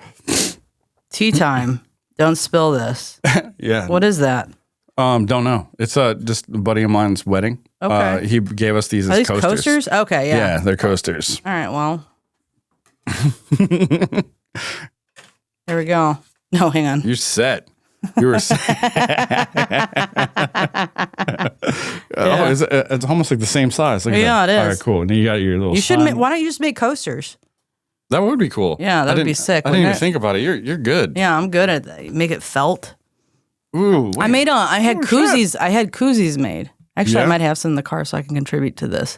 Speaker 2: Tea time. Don't spill this. Yeah. What is that? Don't know. It's just a buddy of mine's wedding. Okay. He gave us these as coasters. Coasters? Okay, yeah. Yeah, they're coasters. All right, well. There we go. No, hang on. You're set. You were set. Oh, it's almost like the same size. Look at that. It is. All right, cool. And then you got your little. You should. Why don't you just make coasters? That would be cool. Yeah, that would be sick. I didn't even think about it. You're good. Yeah, I'm good at that. Make it felt. Ooh. Wait. I had koozies. I had koozies made. Actually, I might have some in the car so I can contribute to this.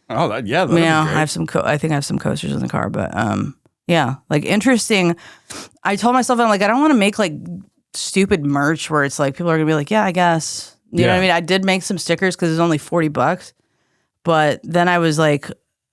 Speaker 1: Oh, that'd be great.
Speaker 2: I have some. I think I have some coasters in the car, but yeah, like interesting. I told myself, I'm like, I don't want to make like stupid merch where it's like people are gonna be like, yeah, I guess. You know what I mean? I did make some stickers because it was only $40, but then I was like,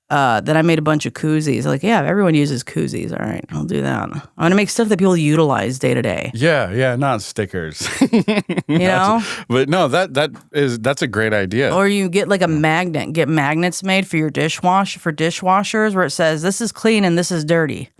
Speaker 2: then I made a bunch of koozies. Like, yeah, everyone uses koozies. All right, I'll do that. I'm gonna make stuff that people utilize day to day.
Speaker 1: Yeah, not stickers.
Speaker 2: You know?
Speaker 1: But no, that's a great idea.
Speaker 2: Or you get like a magnet. Get magnets made for your dishwashers where it says this is clean and this is dirty.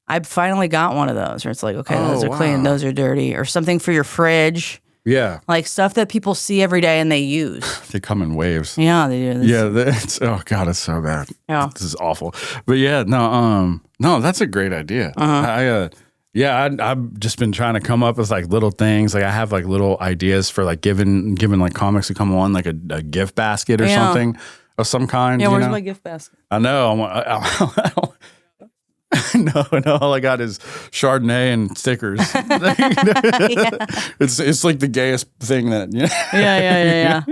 Speaker 2: I finally got one of those where it's like, okay, those are clean, those are dirty, or something for your fridge.
Speaker 1: Yeah.
Speaker 2: Like stuff that people see every day and they use.
Speaker 1: They come in waves.
Speaker 2: Yeah, they do.
Speaker 1: Oh God, it's so bad.
Speaker 2: Yeah.
Speaker 1: This is awful. But yeah, no, that's a great idea. I've just been trying to come up with like little things. Like I have like little ideas for like giving like comics who come on like a gift basket or something of some kind.
Speaker 2: Yeah, where's my gift basket?
Speaker 1: I know. No, all I got is Chardonnay and stickers. It's like the gayest thing that.
Speaker 2: Yeah.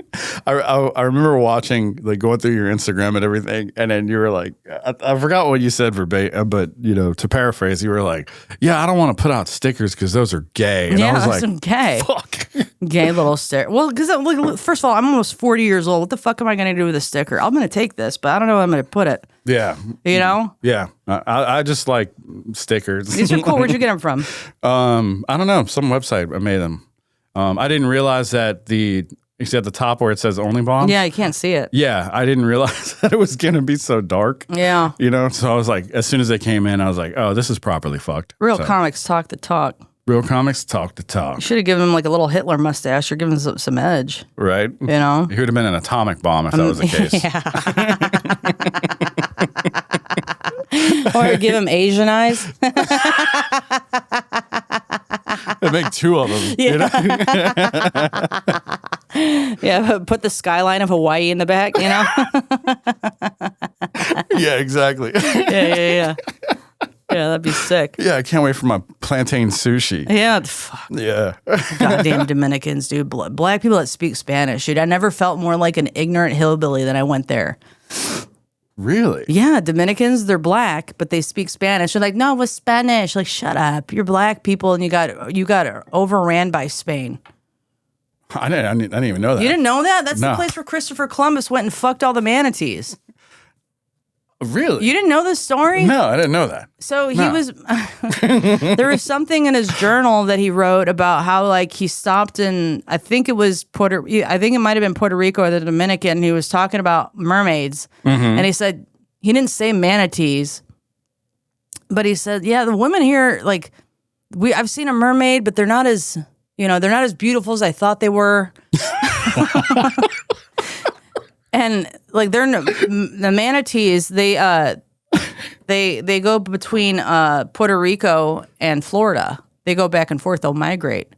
Speaker 1: I remember watching, like going through your Instagram and everything, and then you were like, I forgot what you said verbatim, but to paraphrase, you were like, yeah, I don't want to put out stickers because those are gay. And I was like,
Speaker 2: gay.
Speaker 1: Fuck.
Speaker 2: Gay little sticker. Well, because first of all, I'm almost 40 years old. What the fuck am I going to do with a sticker? I'm going to take this, but I don't know where I'm going to put it.
Speaker 1: Yeah.
Speaker 2: You know?
Speaker 1: Yeah. I just like stickers.
Speaker 2: These are cool. Where'd you get them from?
Speaker 1: I don't know. Some website I made them. I didn't realize that you see at the top where it says Only Bombs?
Speaker 2: Yeah, you can't see it.
Speaker 1: Yeah, I didn't realize that it was going to be so dark.
Speaker 2: Yeah.
Speaker 1: So I was like, as soon as they came in, I was like, oh, this is properly fucked.
Speaker 2: Real comics talk the talk.
Speaker 1: Real comics talk the talk.
Speaker 2: You should have given him like a little Hitler mustache or given him some edge.
Speaker 1: Right.
Speaker 2: You know?
Speaker 1: He would have been an atomic bomb if that was the case.
Speaker 2: Yeah. Or give him Asian eyes.
Speaker 1: They make two of them.
Speaker 2: Yeah. Yeah, put the skyline of Hawaii in the back,
Speaker 1: Yeah, exactly.
Speaker 2: Yeah. Yeah, that'd be sick.
Speaker 1: Yeah, I can't wait for my plantain sushi.
Speaker 2: Yeah, fuck.
Speaker 1: Yeah.
Speaker 2: Goddamn Dominicans, dude. Black people that speak Spanish, dude. I never felt more like an ignorant hillbilly than I went there.
Speaker 1: Really?
Speaker 2: Yeah, Dominicans, they're black, but they speak Spanish. They're like, no, it was Spanish. Like, shut up. You're black people, and you got overran by Spain.
Speaker 1: I didn't even know that.
Speaker 2: You didn't know that? That's the place where Christopher Columbus went and fucked all the manatees.
Speaker 1: Really?
Speaker 2: You didn't know this story?
Speaker 1: No, I didn't know that.
Speaker 2: So he was, there was something in his journal that he wrote about how like he stopped in, I think it might have been Puerto Rico or the Dominican. And he was talking about mermaids. And he said, he didn't say manatees, but he said, yeah, the women here, like I've seen a mermaid, but they're not as beautiful as I thought they were. And like the manatees, they go between Puerto Rico and Florida. They go back and forth. They'll migrate.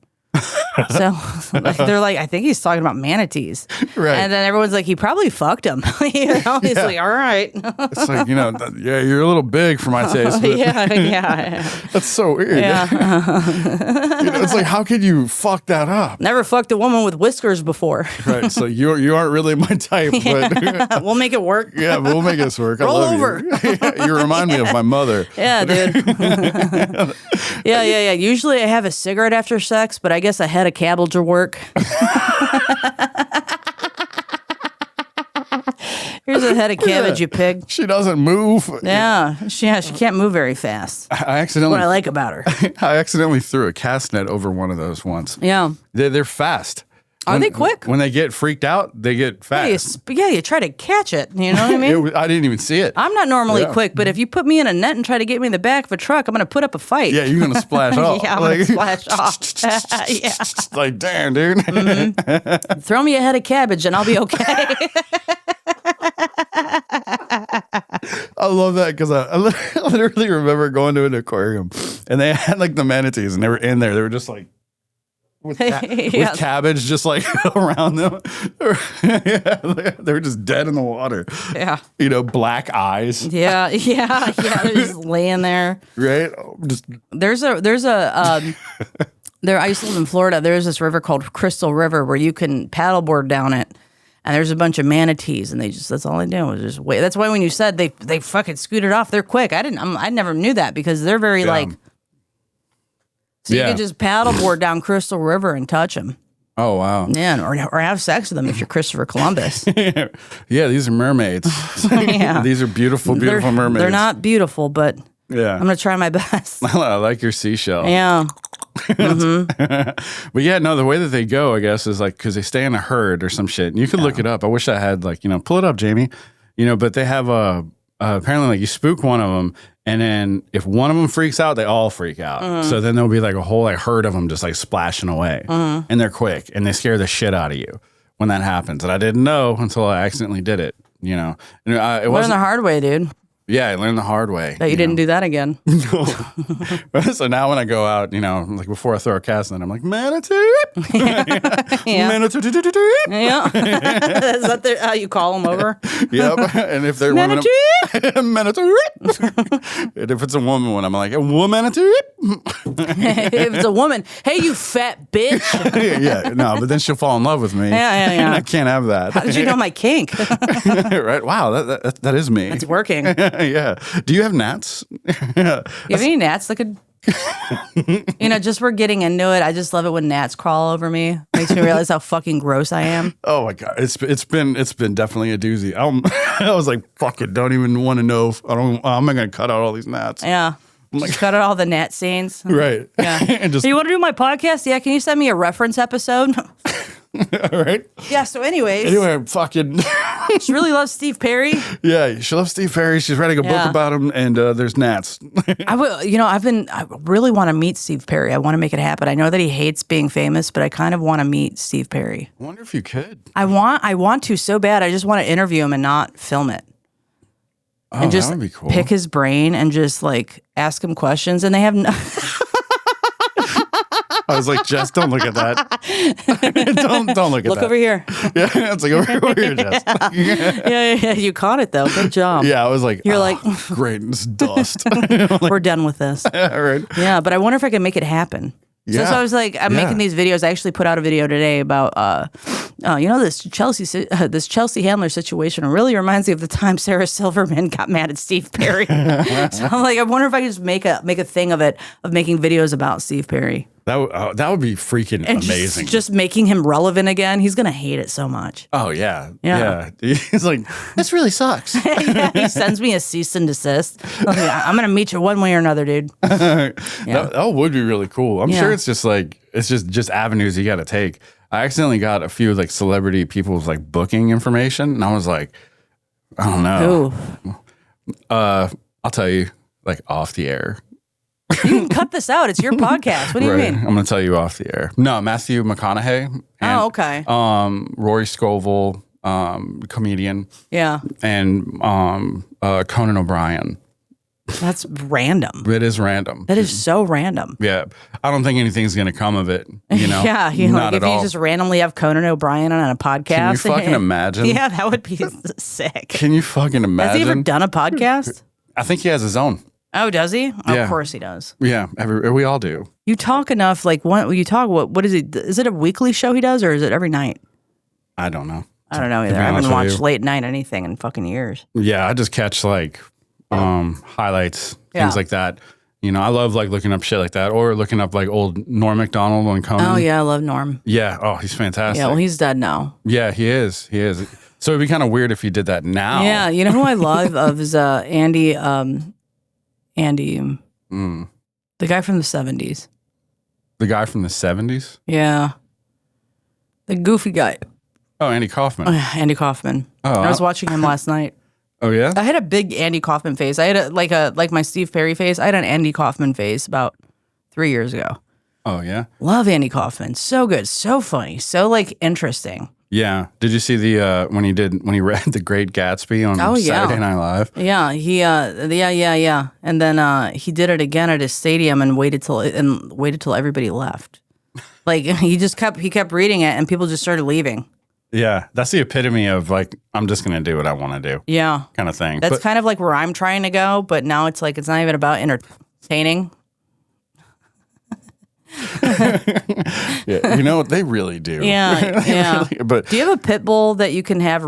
Speaker 2: So they're like, I think he's talking about manatees.
Speaker 1: Right.
Speaker 2: And then everyone's like, he probably fucked him. He's like, all right.
Speaker 1: It's like, yeah, you're a little big for my taste. But
Speaker 2: Yeah.
Speaker 1: That's so weird.
Speaker 2: Yeah.
Speaker 1: It's like, how could you fuck that up?
Speaker 2: Never fucked a woman with whiskers before.
Speaker 1: Right. So you aren't really my type, but
Speaker 2: we'll make it work.
Speaker 1: Yeah, we'll make this work.
Speaker 2: Roll
Speaker 1: I love
Speaker 2: over.
Speaker 1: You remind me of my mother.
Speaker 2: Yeah, dude. Yeah. Usually I have a cigarette after sex, but I guess a head of cabbage will work. Here's a head of cabbage, you pig.
Speaker 1: She doesn't move.
Speaker 2: Yeah, she can't move very fast.
Speaker 1: I accidentally.
Speaker 2: What I like about her.
Speaker 1: I accidentally threw a cast net over one of those once.
Speaker 2: Yeah.
Speaker 1: They're fast.
Speaker 2: Are they quick?
Speaker 1: When they get freaked out, they get fast.
Speaker 2: Yeah, you try to catch it. You know what I mean?
Speaker 1: I didn't even see it.
Speaker 2: I'm not normally quick, but if you put me in a net and try to get me in the back of a truck, I'm going to put up a fight.
Speaker 1: Yeah, you're going to splash off.
Speaker 2: Yeah, I'm going to splash off. Yeah.
Speaker 1: Like, damn, dude.
Speaker 2: Mm-hmm. Throw me a head of cabbage and I'll be okay.
Speaker 1: I love that because I literally remember going to an aquarium and they had like the manatees and they were in there. They were just like, with cabbage just like around them. They were just dead in the water.
Speaker 2: Yeah.
Speaker 1: Black eyes.
Speaker 2: Yeah. They're just laying there.
Speaker 1: Right?
Speaker 2: I used to live in Florida. There's this river called Crystal River where you can paddleboard down it. and there's a bunch of manatees, and that's all they do was just wait. That's why when you said they fucking scooted off, they're quick. I never knew that because they're very like. So you could just paddleboard down Crystal River and touch them.
Speaker 1: Oh wow!
Speaker 2: Yeah, or have sex with them if you're Christopher Columbus.
Speaker 1: Yeah, these are mermaids. These are beautiful mermaids.
Speaker 2: They're not beautiful, but
Speaker 1: yeah,
Speaker 2: I'm gonna try my best.
Speaker 1: I like your seashell.
Speaker 2: Yeah.
Speaker 1: But yeah, no, the way that they go, I guess, is like because they stay in a herd or some shit. And you could look it up. I wish I had like pull it up, Jamie. But they have apparently like you spook one of them, and then if one of them freaks out, they all freak out. So then there'll be like a whole like herd of them just like splashing away, and they're quick and they scare the shit out of you when that happens. And I didn't know until I accidentally did it. And it
Speaker 2: wasn't the hard way, dude.
Speaker 1: Yeah, I learned the hard way.
Speaker 2: That you didn't do that again.
Speaker 1: So now when I go out, like before I throw a cast in, I'm like, manatee. Manatee.
Speaker 2: Yeah. Is that how you call them over?
Speaker 1: Yep. And if they're
Speaker 2: manatee.
Speaker 1: Manatee. And if it's a woman one, I'm like, a womanatee.
Speaker 2: If it's a woman, hey, you fat bitch.
Speaker 1: Yeah, no, but then she'll fall in love with me.
Speaker 2: Yeah.
Speaker 1: And I can't have that.
Speaker 2: How did you know my kink?
Speaker 1: Right. Wow, that is me.
Speaker 2: It's working.
Speaker 1: Yeah. Do you have gnats?
Speaker 2: You have any gnats that could, just we're getting into it. I just love it when gnats crawl over me. Makes me realize how fucking gross I am.
Speaker 1: Oh my God. It's been definitely a doozy. I was like, fuck it. Don't even want to know. I'm not going to cut out all these gnats.
Speaker 2: Yeah. Just cut out all the gnat scenes.
Speaker 1: Right.
Speaker 2: Yeah. And hey, you want to do my podcast? Yeah. Can you send me a reference episode?
Speaker 1: All right.
Speaker 2: Yeah. So, anyways.
Speaker 1: Anyway, fucking.
Speaker 2: She really loves Steve Perry.
Speaker 1: Yeah, she loves Steve Perry. She's writing a book about him, and there's gnats.
Speaker 2: I really want to meet Steve Perry. I want to make it happen. I know that he hates being famous, but I kind of want to meet Steve Perry.
Speaker 1: I wonder if you could.
Speaker 2: I want to so bad. I just want to interview him and not film it.
Speaker 1: Oh,
Speaker 2: and just
Speaker 1: that would be cool.
Speaker 2: Pick his brain and just like ask him questions, and they have no.
Speaker 1: I was like, Jess, don't look at that. don't look at that.
Speaker 2: Look over here.
Speaker 1: Yeah, it's like over here, Jess.
Speaker 2: Yeah. You caught it though. Good job.
Speaker 1: Yeah, I was like,
Speaker 2: you're like,
Speaker 1: great, it's dust.
Speaker 2: We're done with this.
Speaker 1: Yeah, right.
Speaker 2: Yeah, but I wonder if I can make it happen.
Speaker 1: Yeah.
Speaker 2: So I was like, I'm making these videos. I actually put out a video today about, this Chelsea Handler situation really reminds me of the time Sarah Silverman got mad at Steve Perry. So I'm like, I wonder if I could just make a thing of it, of making videos about Steve Perry.
Speaker 1: That would be freaking amazing.
Speaker 2: Just making him relevant again. He's going to hate it so much.
Speaker 1: Oh, yeah. He's like, this really sucks.
Speaker 2: Yeah, he sends me a cease and desist. I'm going to meet you one way or another, dude.
Speaker 1: That would be really cool. I'm sure it's just like, it's just avenues you got to take. I accidentally got a few like celebrity people's like booking information. And I was like, I don't know.
Speaker 2: Who?
Speaker 1: I'll tell you like off the air.
Speaker 2: You can cut this out. It's your podcast. What do you mean?
Speaker 1: I'm going to tell you off the air. No, Matthew McConaughey. And,
Speaker 2: okay.
Speaker 1: Rory Scovel, comedian.
Speaker 2: Yeah.
Speaker 1: And Conan O'Brien.
Speaker 2: That's random.
Speaker 1: It is random.
Speaker 2: That is so random.
Speaker 1: Yeah. I don't think anything's going to come of it,
Speaker 2: Yeah.
Speaker 1: Not
Speaker 2: if
Speaker 1: at all.
Speaker 2: you just randomly have Conan O'Brien on a podcast.
Speaker 1: Can you fucking imagine?
Speaker 2: Yeah, that would be sick.
Speaker 1: Can you fucking imagine?
Speaker 2: Has he ever done a podcast?
Speaker 1: I think he has his own.
Speaker 2: Oh, does he?
Speaker 1: Yeah.
Speaker 2: Of course he does.
Speaker 1: Yeah, we all do.
Speaker 2: You talk enough. Like, what is it? Is it a weekly show he does, or is it every night?
Speaker 1: I don't know.
Speaker 2: I don't know either. I haven't watched late night anything in fucking years.
Speaker 1: Yeah, I just catch like highlights, things like that. I love like looking up shit like that, or looking up like old Norm Macdonald on Conan.
Speaker 2: Oh yeah, I love Norm.
Speaker 1: Yeah. Oh, he's fantastic.
Speaker 2: Yeah. Well, he's dead now.
Speaker 1: Yeah, he is. He is. So it'd be kind of weird if he did that now.
Speaker 2: Yeah. You know who I love of is Andy. The guy from the 70s.
Speaker 1: The guy from the 70s?
Speaker 2: Yeah. The goofy guy.
Speaker 1: Oh, Andy Kaufman.
Speaker 2: Andy Kaufman.
Speaker 1: Oh,
Speaker 2: I was watching him last night.
Speaker 1: Oh, yeah?
Speaker 2: I had a big Andy Kaufman face. I had like my Steve Perry face. I had an Andy Kaufman face about 3 years ago.
Speaker 1: Oh, yeah?
Speaker 2: Love Andy Kaufman. So good. So funny. So like interesting.
Speaker 1: Yeah. Did you see the when he read The Great Gatsby on Saturday Night Live?
Speaker 2: Yeah. He yeah. And then he did it again at his stadium and waited till everybody left. Like he kept reading it and people just started leaving.
Speaker 1: Yeah. That's the epitome of like, I'm just gonna do what I want to do.
Speaker 2: Yeah.
Speaker 1: Kind of thing.
Speaker 2: That's kind of like where I'm trying to go, but now it's like it's not even about entertaining.
Speaker 1: Yeah, you know they really do.
Speaker 2: Yeah, yeah.
Speaker 1: Really, but
Speaker 2: do you have a pit bull that you can have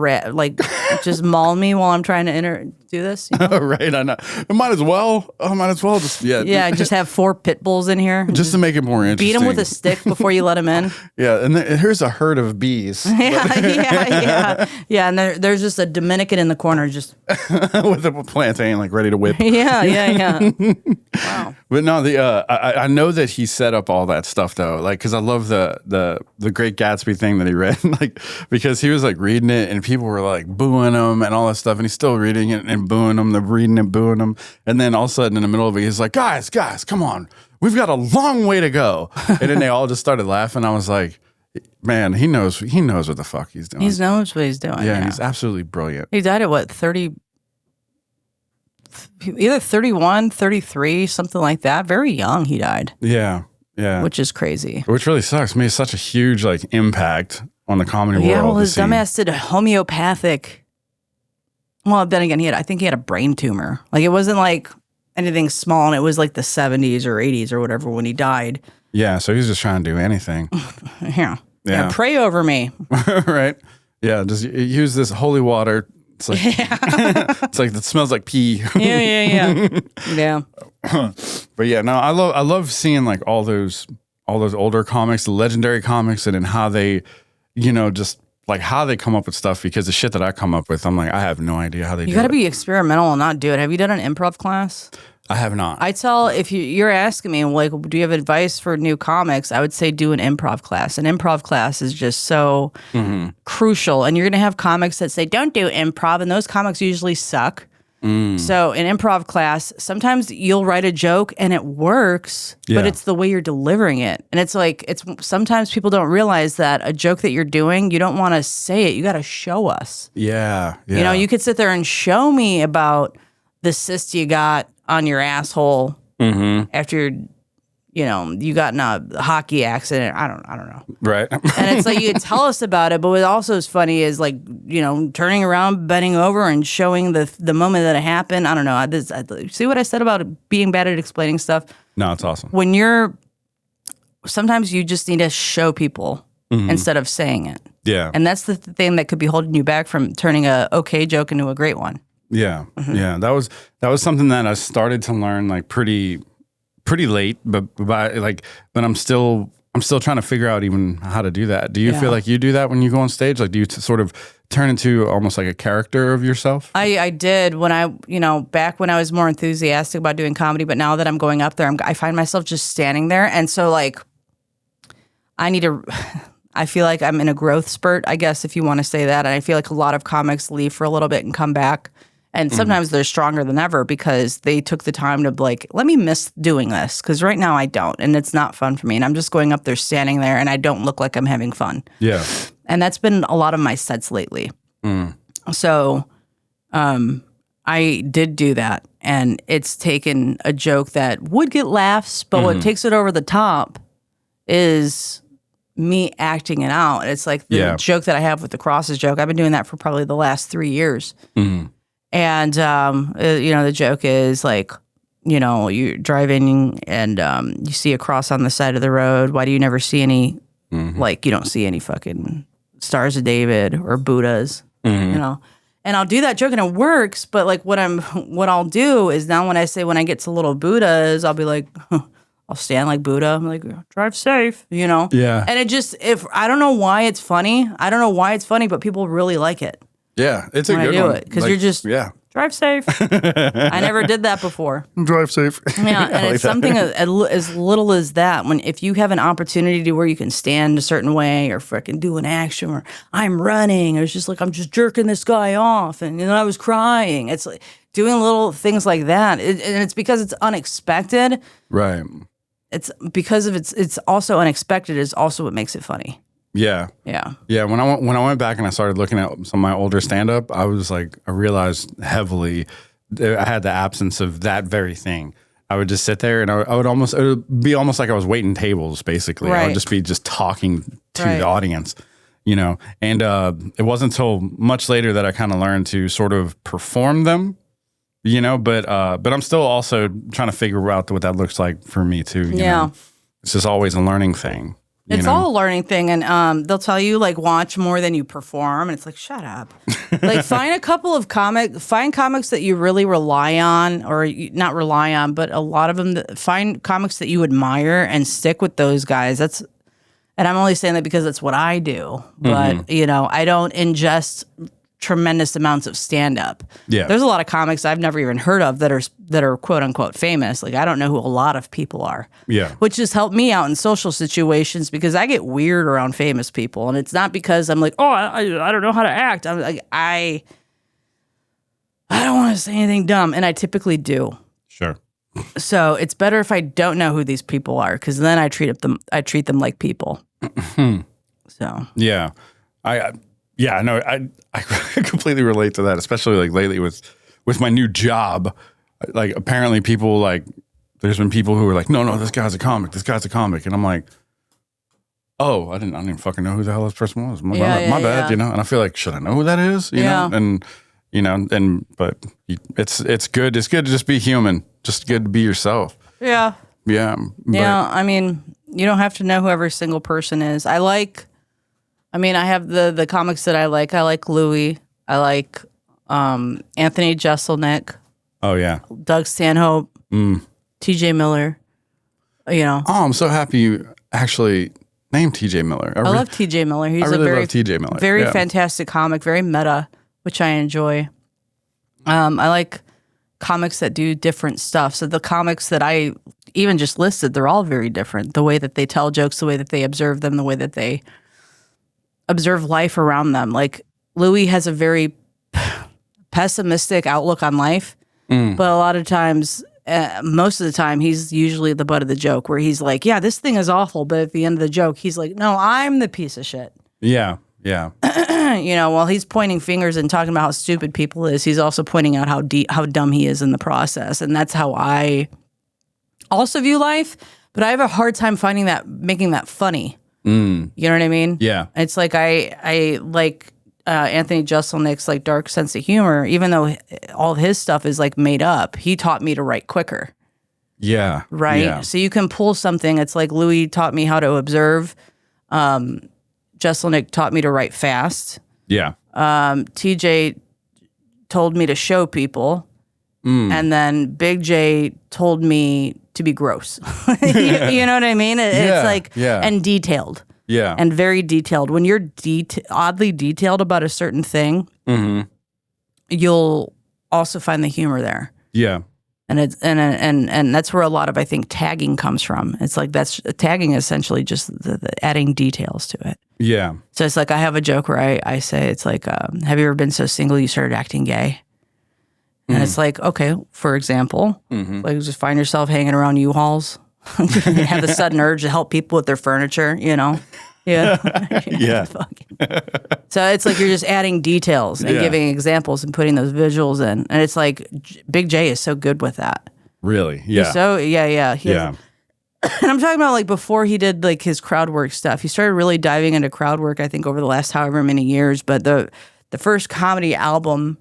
Speaker 2: just maul me while I'm trying to do this? You know?
Speaker 1: Right, I know. Might as well. Just
Speaker 2: just have 4 pit bulls in here,
Speaker 1: just to make it more interesting.
Speaker 2: Beat them with a stick before you let them in.
Speaker 1: Yeah, and here's a herd of bees.
Speaker 2: yeah. And there's just a Dominican in the corner, just
Speaker 1: with a plantain, like ready to whip.
Speaker 2: Yeah. Wow.
Speaker 1: But no, I know that he set up all that stuff though, like because I love the Great Gatsby thing that he read, like because he was like reading it and people were like booing him and all that stuff, and he's still reading it and booing him, they're reading it, booing him, and then all of a sudden in the middle of it, he's like, guys, come on, we've got a long way to go, and then they all just started laughing. I was like, man, he knows what the fuck he's doing.
Speaker 2: He knows what he's doing.
Speaker 1: Yeah, he's absolutely brilliant.
Speaker 2: He died at what, 30? Either 31, 33, something like that. Very young, he died.
Speaker 1: Yeah.
Speaker 2: Which is crazy.
Speaker 1: Which really sucks. Made such a huge like impact on the comedy world.
Speaker 2: Yeah, well, his dumbass did a homeopathic. Well, then again, I think he had a brain tumor. Like it wasn't like anything small, and it was like the 70s or 80s or whatever when he died.
Speaker 1: Yeah, so he's just trying to do anything.
Speaker 2: Yeah. Pray over me.
Speaker 1: Right. Yeah, just use this holy water. It's like it's like it smells like pee.
Speaker 2: Yeah.
Speaker 1: But yeah, no, I love seeing like all those older comics, the legendary comics, and then how they, just like how they come up with stuff, because the shit that I come up with, I'm like, I have no idea how they do it.
Speaker 2: You got to be experimental and not do it. Have you done an improv class?
Speaker 1: I have not.
Speaker 2: I tell, if you're asking me, like, do you have advice for new comics? I would say do an improv class. An improv class is just so crucial. And you're going to have comics that say, don't do improv. And those comics usually suck. So in improv class, sometimes you'll write a joke and it works, but it's the way you're delivering it. And it's like, sometimes people don't realize that a joke that you're doing, you don't want to say it. You got to show us.
Speaker 1: Yeah.
Speaker 2: You could sit there and show me about the cyst you got on your asshole after you got in a hockey accident. I don't know.
Speaker 1: Right.
Speaker 2: And it's like you could tell us about it, but what also is funny is like, turning around, bending over and showing the moment that it happened. I don't know. See what I said about being bad at explaining stuff?
Speaker 1: No, it's awesome.
Speaker 2: Sometimes you just need to show people instead of saying it. Yeah. And that's the thing that could be holding you back from turning a okay joke into a great one.
Speaker 1: Yeah. Yeah. That was something that I started to learn like pretty late, but I'm still trying to figure out even how to do that. Do you feel like you do that when you go on stage? Like, do you sort of turn into almost like a character of yourself?
Speaker 2: I did when back when I was more enthusiastic about doing comedy, but now that I'm going up there, I find myself just standing there. And so like, I feel like I'm in a growth spurt, I guess, if you want to say that. And I feel like a lot of comics leave for a little bit and come back. And sometimes they're stronger than ever because they took the time to like, let me miss doing this. Because right now I don't. And it's not fun for me. And I'm just going up there, standing there, and I don't look like I'm having fun. Yeah. And that's been a lot of my sets lately. So I did do that. And it's taken a joke that would get laughs, but what takes it over the top is me acting it out. It's like the joke that I have with the crosses joke. I've been doing that for probably the last 3 years. And, the joke is like, you're driving and you see a cross on the side of the road. Why do you never see any, like, you don't see any fucking Stars of David or Buddhas, And I'll do that joke and it works. But like what I'll do is now when I get to little Buddhas, I'll be like, I'll stand like Buddha. I'm like, drive safe, Yeah. And it just, I don't know why it's funny. But people really like it.
Speaker 1: Yeah, it's a good one.
Speaker 2: Because you're just, drive safe. I never did that before.
Speaker 1: Drive safe.
Speaker 2: Yeah, and it's something as little as that. If you have an opportunity to where you can stand a certain way or freaking do an action or I'm running or it's just like I'm just jerking this guy off and I was crying. It's like doing little things like that. And it's because it's unexpected. Right. It's because of it's also unexpected is also what makes it funny.
Speaker 1: Yeah. Yeah. Yeah. When I went back and I started looking at some of my older stand-up, I was like, I realized heavily I had the absence of that very thing. I would just sit there and it would be almost like I was waiting tables, basically. Right. I would just be talking to the audience, And it wasn't until much later that I kind of learned to sort of perform them, but I'm still also trying to figure out what that looks like for me too. You know? it's just always a learning thing.
Speaker 2: It's all a learning thing, and they'll tell you like watch more than you perform, and it's like shut up. Like find comics that you really rely on, or not rely on, but a lot of them. Find comics that you admire and stick with those guys. And I'm only saying that because that's what I do. But I don't ingest tremendous amounts of stand-up.
Speaker 1: Yeah,
Speaker 2: there's a lot of comics I've never even heard of that are quote unquote famous. Like I don't know who a lot of people are.
Speaker 1: Yeah,
Speaker 2: which has helped me out in social situations because I get weird around famous people, and it's not because I'm like, oh, I don't know how to act. I'm like I don't want to say anything dumb, and I typically do.
Speaker 1: Sure.
Speaker 2: So it's better if I don't know who these people are because then I treat them like people. So
Speaker 1: yeah, Yeah, no, I completely relate to that, especially like lately with my new job. Like apparently people like there's been people who are like, no, this guy's a comic, and I'm like, oh, I didn't fucking know who the hell this person was. My bad, And I feel like should I know who that is, you know? And but it's good to just be human, just good to be yourself.
Speaker 2: Yeah.
Speaker 1: Yeah.
Speaker 2: I mean, you don't have to know who every single person is. I have the comics that I like. I like Louis. I like Anthony Jeselnik.
Speaker 1: Oh, yeah.
Speaker 2: Doug Stanhope. TJ Miller.
Speaker 1: Oh, I'm so happy you actually named TJ Miller.
Speaker 2: I love TJ Miller. He's
Speaker 1: love TJ Miller.
Speaker 2: Very fantastic comic, very meta, which I enjoy. I like comics that do different stuff. So the comics that I even just listed, they're all very different. The way that they tell jokes, the way that they observe them, the way that they observe life around them. Like Louis has a very pessimistic outlook on life, but a lot of times, most of the time, he's usually the butt of the joke where he's like, yeah, this thing is awful. But at the end of the joke, he's like, no, I'm the piece of shit.
Speaker 1: Yeah. Yeah.
Speaker 2: While he's pointing fingers and talking about how stupid people is, he's also pointing out how dumb he is in the process. And that's how I also view life. But I have a hard time making that funny. You know what I mean?
Speaker 1: Yeah.
Speaker 2: It's like I like Anthony Jeselnik's like dark sense of humor, even though all of his stuff is like made up. He taught me to write quicker.
Speaker 1: Yeah.
Speaker 2: Right?
Speaker 1: Yeah.
Speaker 2: So you can pull something. It's like Louis taught me how to observe. Jeselnik taught me to write fast.
Speaker 1: Yeah.
Speaker 2: TJ told me to show people. And then Big J told me to be gross. You know what I mean? It's like, and detailed.
Speaker 1: Yeah.
Speaker 2: And very detailed. When you're oddly detailed about a certain thing, you'll also find the humor there.
Speaker 1: Yeah.
Speaker 2: And it's and that's where a lot of, I think, tagging comes from. It's like tagging is essentially just the adding details to it.
Speaker 1: Yeah.
Speaker 2: So it's like I have a joke where I say, it's like, have you ever been so single you started acting gay? And it's like, okay, for example, like just find yourself hanging around U-Hauls. You have the sudden urge to help people with their furniture, Yeah.
Speaker 1: Yeah.
Speaker 2: So it's like you're just adding details and giving examples and putting those visuals in. And it's like Big J is so good with that.
Speaker 1: Really? Yeah.
Speaker 2: He's so, and I'm talking about like before he did like his crowd work stuff. He started really diving into crowd work, I think, over the last however many years. But the first comedy album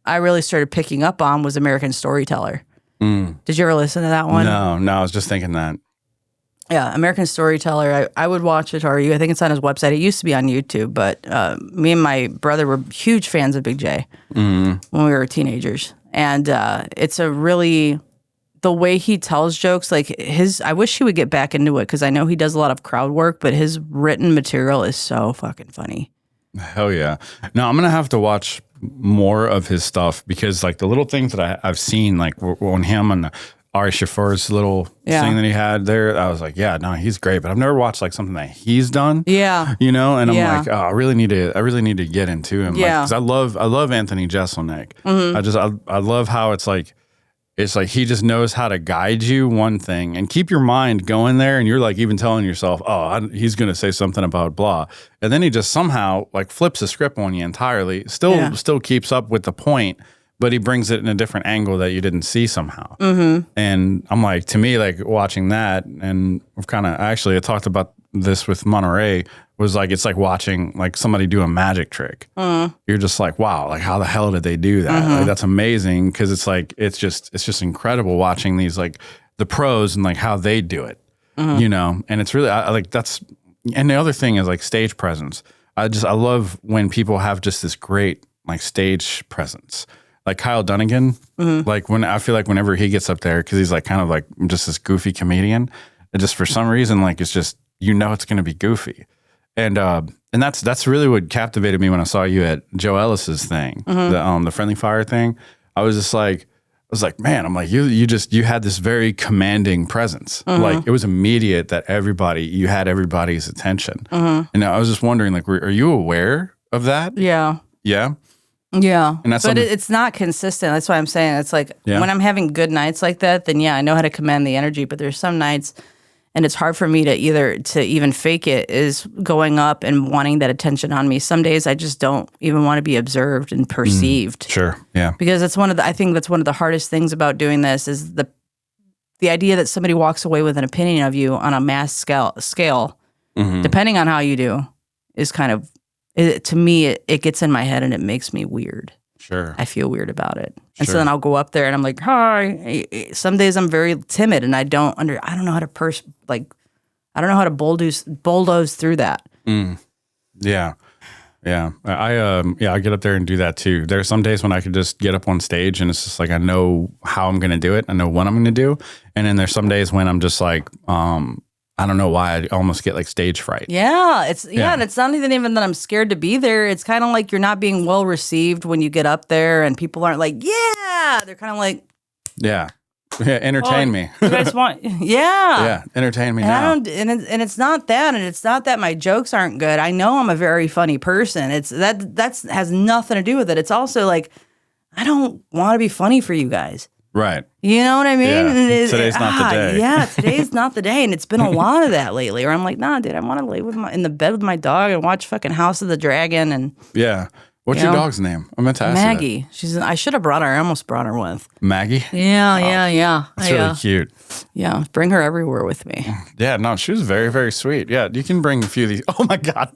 Speaker 2: I really started picking up on was American Storyteller. Did you ever listen to that one?
Speaker 1: No, I was just thinking that.
Speaker 2: Yeah, American Storyteller. I would watch it, or I think it's on his website. It used to be on YouTube, but me and my brother were huge fans of Big J when we were teenagers. And it's a really, the way he tells jokes, like I wish he would get back into it because I know he does a lot of crowd work, but his written material is so fucking funny.
Speaker 1: Hell yeah. No, I'm going to have to watch more of his stuff because like the little things that I've seen, like when him and Ari Shaffir's little thing that he had there, I was like, yeah, no, he's great. But I've never watched like something that he's done.
Speaker 2: Yeah.
Speaker 1: And I'm like, oh, I really need to get into him.
Speaker 2: Yeah.
Speaker 1: Because I love Anthony Jeselnik. I love how it's like he just knows how to guide you one thing and keep your mind going there. And you're like even telling yourself, oh, he's going to say something about blah. And then he just somehow like flips the script on you entirely, still keeps up with the point, but he brings it in a different angle that you didn't see somehow. And I'm like, to me, like watching that, and I've I talked about this with Monterey, was like, it's like watching like somebody do a magic trick. You're just like, wow, like how the hell did they do that? Like that's amazing. Cause it's like, it's just incredible watching these, like the pros and like how they do it. you know, and it's really, I like that's, and the other thing is like stage presence. I love when people have just this great like stage presence. Like Kyle Dunnigan, like when I feel like whenever he gets up there, because he's like kind of like just this goofy comedian, and just for some reason, like it's just, you know, it's going to be goofy. And that's really what captivated me when I saw you at Joe Ellis's thing, the Friendly Fire thing. I was like, man, I'm like, you had this very commanding presence. Like it was immediate that you had everybody's attention. And I was just wondering, like, are you aware of that?
Speaker 2: Yeah.
Speaker 1: Yeah.
Speaker 2: Yeah. And that's but it's not consistent. That's why I'm saying it's like when I'm having good nights like that, then I know how to command the energy, but there's some nights and it's hard for me to even fake it is going up and wanting that attention on me. Some days I just don't even want to be observed and perceived.
Speaker 1: Sure. Yeah.
Speaker 2: Because I think that's one of the hardest things about doing this is the idea that somebody walks away with an opinion of you on a mass scale, depending on how you do, is kind of, to me, it gets in my head and it makes me weird.
Speaker 1: Sure.
Speaker 2: I feel weird about it. And so then I'll go up there and I'm like, hi. Some days I'm very timid and I don't know how to I don't know how to bulldoze through that.
Speaker 1: Yeah. Yeah. I get up there and do that too. There are some days when I could just get up on stage and it's just like, I know how I'm going to do it. I know what I'm going to do. And then there's some days when I'm just like, I don't know why I almost get like stage fright.
Speaker 2: Yeah, and it's not even that I'm scared to be there. It's kind of like you're not being well received when you get up there, and people aren't like, yeah. They're kind of like,
Speaker 1: yeah, entertain me.
Speaker 2: You guys want, yeah,
Speaker 1: entertain me
Speaker 2: and
Speaker 1: now.
Speaker 2: And it's not that, and it's not that my jokes aren't good. I know I'm a very funny person. It's that has nothing to do with it. It's also like I don't want to be funny for you guys.
Speaker 1: Right.
Speaker 2: You know what I mean?
Speaker 1: Yeah. Today's not the day.
Speaker 2: Yeah, today's not the day. And it's been a lot of that lately. Or I'm like, nah, dude, I want to lay in the bed with my dog and watch fucking House of the Dragon. And
Speaker 1: yeah. What's your dog's name? I meant to ask
Speaker 2: Maggie. I should have brought her. I almost brought her with.
Speaker 1: Maggie?
Speaker 2: Yeah.
Speaker 1: That's really cute.
Speaker 2: Yeah. Bring her everywhere with me.
Speaker 1: Yeah, no, she was very, very sweet. Yeah, you can bring a few of these. Oh my God.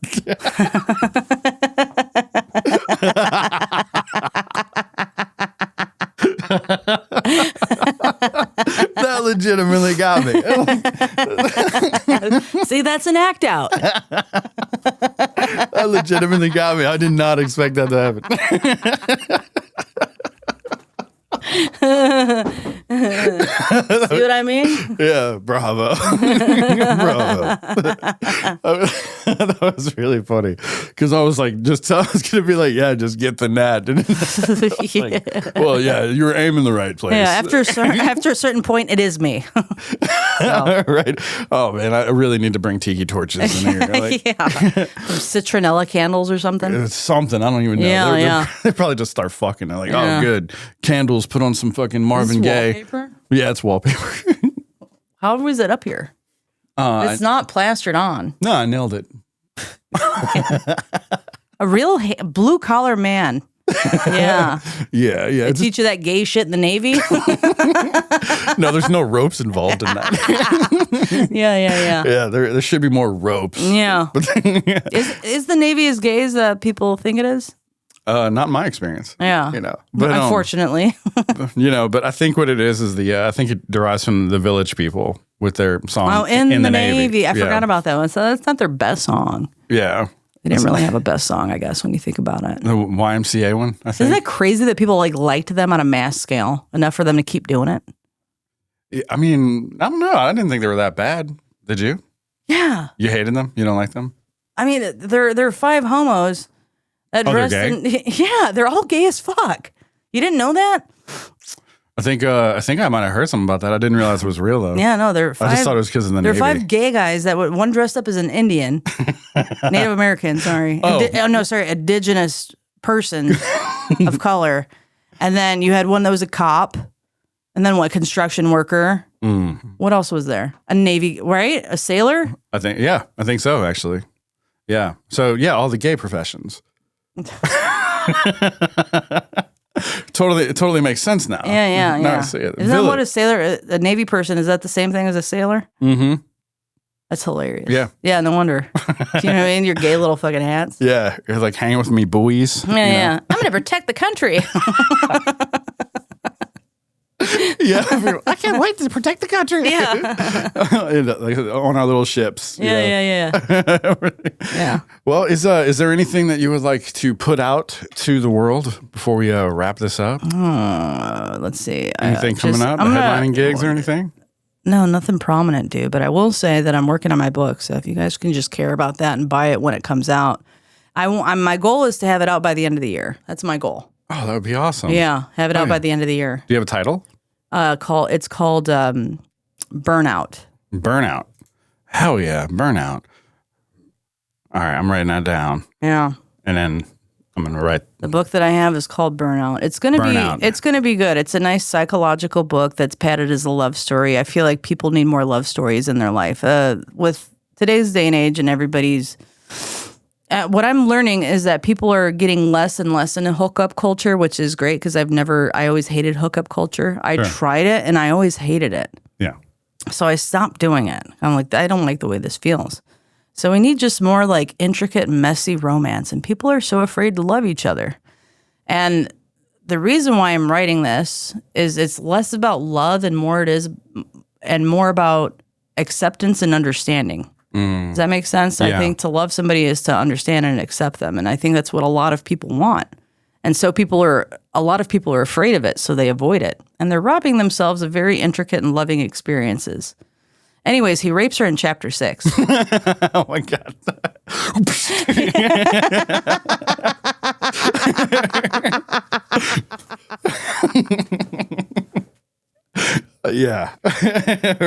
Speaker 1: That legitimately got me.
Speaker 2: See, that's an act out.
Speaker 1: That legitimately got me. I did not expect that to happen.
Speaker 2: See what I mean?
Speaker 1: Yeah, bravo. Bravo. That was really funny. Because I was like, I was going to be like, yeah, just get the gnat. Like, well, yeah, you were aiming the right place.
Speaker 2: Yeah, after a certain point, it is me.
Speaker 1: Right. Oh, man, I really need to bring tiki torches in here. Like,
Speaker 2: some citronella candles or something.
Speaker 1: It's something. I don't even know. They probably just start fucking. They're like, oh, good. Candles, put on some fucking Marvin Gaye.
Speaker 2: Wallpaper?
Speaker 1: Yeah, it's wallpaper.
Speaker 2: How was it up here? It's not plastered on.
Speaker 1: No, I nailed it.
Speaker 2: A real blue collar man. Yeah.
Speaker 1: Yeah.
Speaker 2: They teach you that gay shit in the Navy?
Speaker 1: No, there's no ropes involved in that.
Speaker 2: Yeah.
Speaker 1: Yeah, there should be more ropes.
Speaker 2: Yeah. Is the Navy as gay as people think it is?
Speaker 1: Not in my experience.
Speaker 2: Yeah.
Speaker 1: But
Speaker 2: unfortunately.
Speaker 1: But I think what it is I think it derives from the Village People with their song.
Speaker 2: Oh, in the Navy. I forgot about that one. So that's not their best song.
Speaker 1: Yeah.
Speaker 2: They didn't really have a best song, I guess, when you think about it.
Speaker 1: The YMCA one, I think.
Speaker 2: Isn't that crazy that people liked them on a mass scale enough for them to keep doing it?
Speaker 1: I mean, I don't know. I didn't think they were that bad. Did you?
Speaker 2: Yeah.
Speaker 1: You hated them? You don't like them? I
Speaker 2: mean, they're five homos that dress in. Yeah, they're all gay as fuck. You didn't know that?
Speaker 1: I think I might have heard something about that. I didn't realize it was real though.
Speaker 2: Yeah, no, they're five.
Speaker 1: I just thought it was because of the Navy.
Speaker 2: They're five gay guys one dressed up as an Indian, Native American. Sorry, indigenous person of color, and then you had one that was a cop, and then construction worker. What else was there? A Navy, right? A sailor?
Speaker 1: I think so actually. Yeah. So yeah, all the gay professions. Totally makes sense now.
Speaker 2: Yeah.
Speaker 1: Isn't
Speaker 2: that what a sailor, a Navy person, is that the same thing as a sailor? Mm-hmm. That's hilarious.
Speaker 1: Yeah.
Speaker 2: Yeah, no wonder. You know what I mean? Your gay little fucking hats.
Speaker 1: Yeah. You're like hanging with me buoys.
Speaker 2: Yeah. I'm going to protect the country.
Speaker 1: Yeah, I can't wait to protect the country.
Speaker 2: Yeah.
Speaker 1: Like on our little ships.
Speaker 2: Yeah. Yeah.
Speaker 1: Well, is there anything that you would like to put out to the world before we wrap this up?
Speaker 2: Let's see.
Speaker 1: Anything coming up? Headlining gigs or anything?
Speaker 2: No, nothing prominent, dude. But I will say that I'm working on my book. So if you guys can just care about that and buy it when it comes out, my goal is to have it out by the end of the year. That's my goal.
Speaker 1: Oh, that would be awesome.
Speaker 2: Yeah, have it out by the end of the year.
Speaker 1: Do you have a title?
Speaker 2: It's called Burnout.
Speaker 1: Burnout. Hell yeah, Burnout. All right, I'm writing that down.
Speaker 2: Yeah.
Speaker 1: And then I'm gonna write.
Speaker 2: The book that I have is called Burnout. It's gonna be good. It's a nice psychological book that's padded as a love story. I feel like people need more love stories in their life. With today's day and age, and everybody's. What I'm learning is that people are getting less and less into hookup culture, which is great because I always hated hookup culture. I tried it and I always hated it.
Speaker 1: Yeah.
Speaker 2: So I stopped doing it. I'm like, I don't like the way this feels. So we need just more like intricate, messy romance. And people are so afraid to love each other. And the reason why I'm writing this is it's less about love and more about acceptance and understanding. Does that make sense? Yeah. I think to love somebody is to understand and accept them. And I think that's what a lot of people want. And so a lot of people are afraid of it, so they avoid it. And they're robbing themselves of very intricate and loving experiences. Anyways, he rapes her in chapter 6.
Speaker 1: Oh my God. Yeah.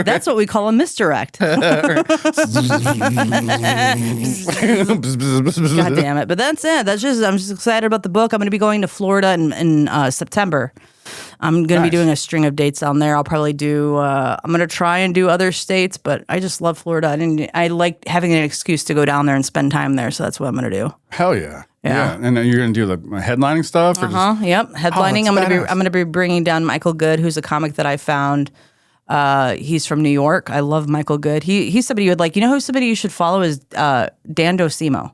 Speaker 2: That's what we call a misdirect. God damn it. But that's it. I'm just excited about the book. I'm going to be going to Florida in September. I'm going to be doing a string of dates down there. I'll probably I'm going to try and do other states, but I just love Florida. I like having an excuse to go down there and spend time there. So that's what I'm going to do.
Speaker 1: Hell yeah. Yeah. And then you're going to do the headlining stuff? Or
Speaker 2: Yep. Headlining. I'm going to be bringing down Michael Good, who's a comic that I found. He's from New York. I love Michael Good. He's somebody you would like. You know who somebody you should follow is Dan Docimo.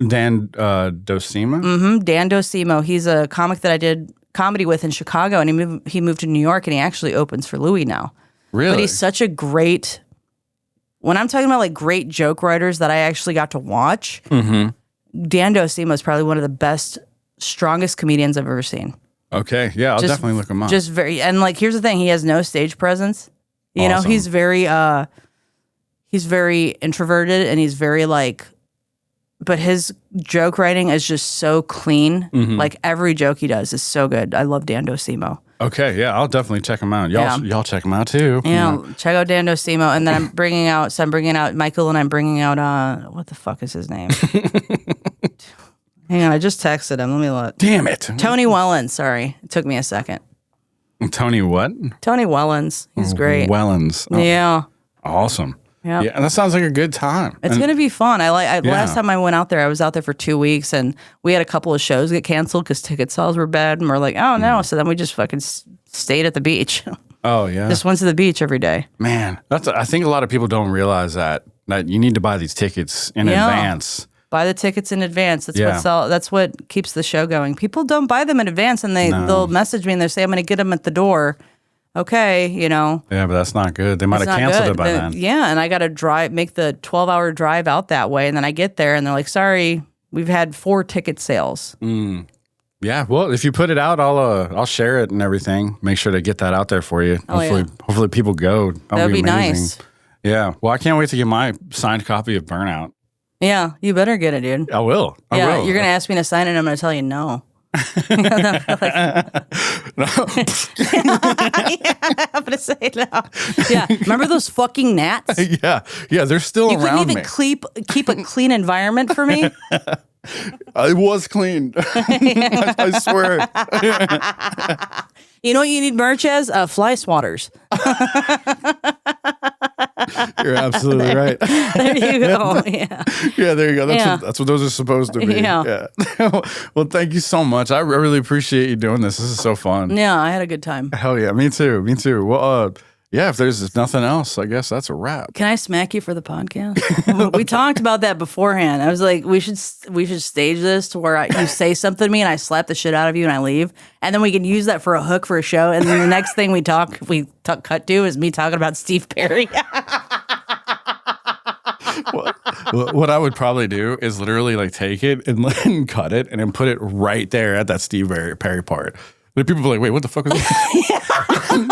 Speaker 1: Dan Docimo?
Speaker 2: Mm-hmm. Dan Docimo. He's a comic that I did comedy with in Chicago, and he moved to New York, and he actually opens for Louis now.
Speaker 1: Really?
Speaker 2: But he's such a great. When I'm talking about like great joke writers that I actually got to watch, Dan Docimo is probably one of the best, strongest comedians I've ever seen.
Speaker 1: Okay, yeah, I'll definitely look him up.
Speaker 2: Just and like here's the thing, he has no stage presence. You know, he's very introverted and he's very like, but his joke writing is just so clean. Like every joke he does is so good. I love Dan Docimo.
Speaker 1: Okay, yeah, I'll definitely check him out. Y'all check him out too.
Speaker 2: Yeah, check out Dan Docimo, and then I'm bringing out Michael, and I'm bringing out what the fuck is his name? Hang on, I just texted him. Let me look.
Speaker 1: Damn it.
Speaker 2: Tony Wellens. Sorry, it took me a second.
Speaker 1: Tony what?
Speaker 2: Tony Wellens. He's great.
Speaker 1: Wellens. Oh,
Speaker 2: yeah.
Speaker 1: Awesome.
Speaker 2: Yep.
Speaker 1: Yeah, that sounds like a good time.
Speaker 2: It's going to be fun. Last time I went out there, I was out there for 2 weeks, and we had a couple of shows get canceled because ticket sales were bad, and we're like, oh no. So then we just fucking stayed at the beach.
Speaker 1: Oh yeah.
Speaker 2: Just went to the beach every day.
Speaker 1: Man, I think a lot of people don't realize that you need to buy these tickets in advance.
Speaker 2: Buy the tickets in advance. That's what keeps the show going. People don't buy them in advance, and they'll message me and they say, I'm going to get them at the door. Okay, you know.
Speaker 1: Yeah, but that's not good. They might have canceled it by then.
Speaker 2: Yeah, and I got to make the 12-hour drive out that way, and then I get there, and they're like, sorry, we've had 4 ticket sales.
Speaker 1: Yeah, well, if you put it out, I'll share it and everything. Make sure to get that out there for you. Hopefully people go.
Speaker 2: That would be nice.
Speaker 1: Yeah, well, I can't wait to get my signed copy of Burnout.
Speaker 2: Yeah, you better get it, dude.
Speaker 1: I will.
Speaker 2: You're going to ask me to sign it, and I'm going to tell you no. I'm gonna say no. Yeah, remember those fucking gnats?
Speaker 1: Yeah, they're still around me.
Speaker 2: You couldn't even keep a clean environment for me.
Speaker 1: It was clean. I swear.
Speaker 2: You know what you need merch as? Fly swatters.
Speaker 1: You're absolutely right.
Speaker 2: There you go. Yeah.
Speaker 1: Yeah, there you go. That's what those are supposed to be. Yeah. Well, thank you so much. I really appreciate you doing this. This is so fun.
Speaker 2: Yeah, I had a good time.
Speaker 1: Hell yeah, me too. Well, yeah, if there's nothing else, I guess that's a wrap.
Speaker 2: Can I smack you for the podcast? We talked about that beforehand. I was like, we should stage this to where you say something to me and I slap the shit out of you and I leave, and then we can use that for a hook for a show. And then the next thing we cut to is me talking about Steve Perry.
Speaker 1: What I would probably do is literally like take it and cut it and then put it right there at that Steve Perry part. And people be like, wait, what the fuck was that?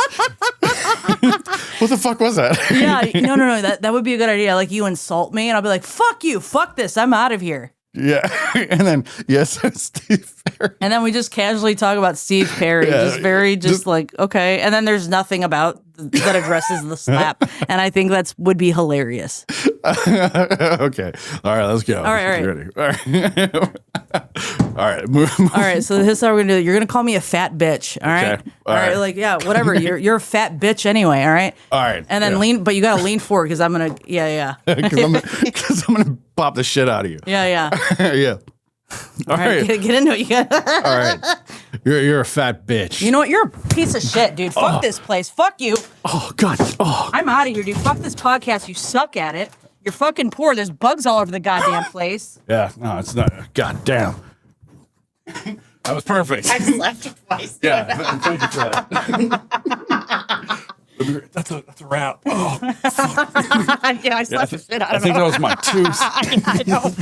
Speaker 1: What the fuck was that?
Speaker 2: Yeah, no. That would be a good idea. Like, you insult me and I'll be like, fuck you, fuck this, I'm out of here.
Speaker 1: Yeah. And then, yes, Steve Perry.
Speaker 2: And then we just casually talk about Steve Perry. Yeah, just like, okay. And then there's nothing about that addresses the slap. And I think would be hilarious.
Speaker 1: Okay. All right, let's go.
Speaker 2: All right.
Speaker 1: Ready. All right. All right. Move.
Speaker 2: All right. So this is how we're going to do it. You're going to call me a fat bitch. All right.
Speaker 1: Okay.
Speaker 2: All right. Like, yeah, whatever. You're a fat bitch anyway. All right.
Speaker 1: All right.
Speaker 2: And then lean, but you got to lean forward because I'm going to, yeah.
Speaker 1: Because I'm going to pop the shit out of you.
Speaker 2: Yeah.
Speaker 1: Yeah.
Speaker 2: All right. Get into it.
Speaker 1: All right. You're a fat bitch.
Speaker 2: You know what? You're a piece of shit, dude. Fuck this place. Fuck you.
Speaker 1: Oh, God. Oh.
Speaker 2: I'm out of here, dude. Fuck this podcast. You suck at it. You're fucking poor. There's bugs all over the goddamn place.
Speaker 1: Yeah. No, it's not. God damn. That was perfect.
Speaker 2: I slapped you twice.
Speaker 1: Yeah. Thank you for that. That's a wrap. Oh,
Speaker 2: yeah, I slapped the shit out of it.
Speaker 1: I think that was my tooth.
Speaker 2: I know.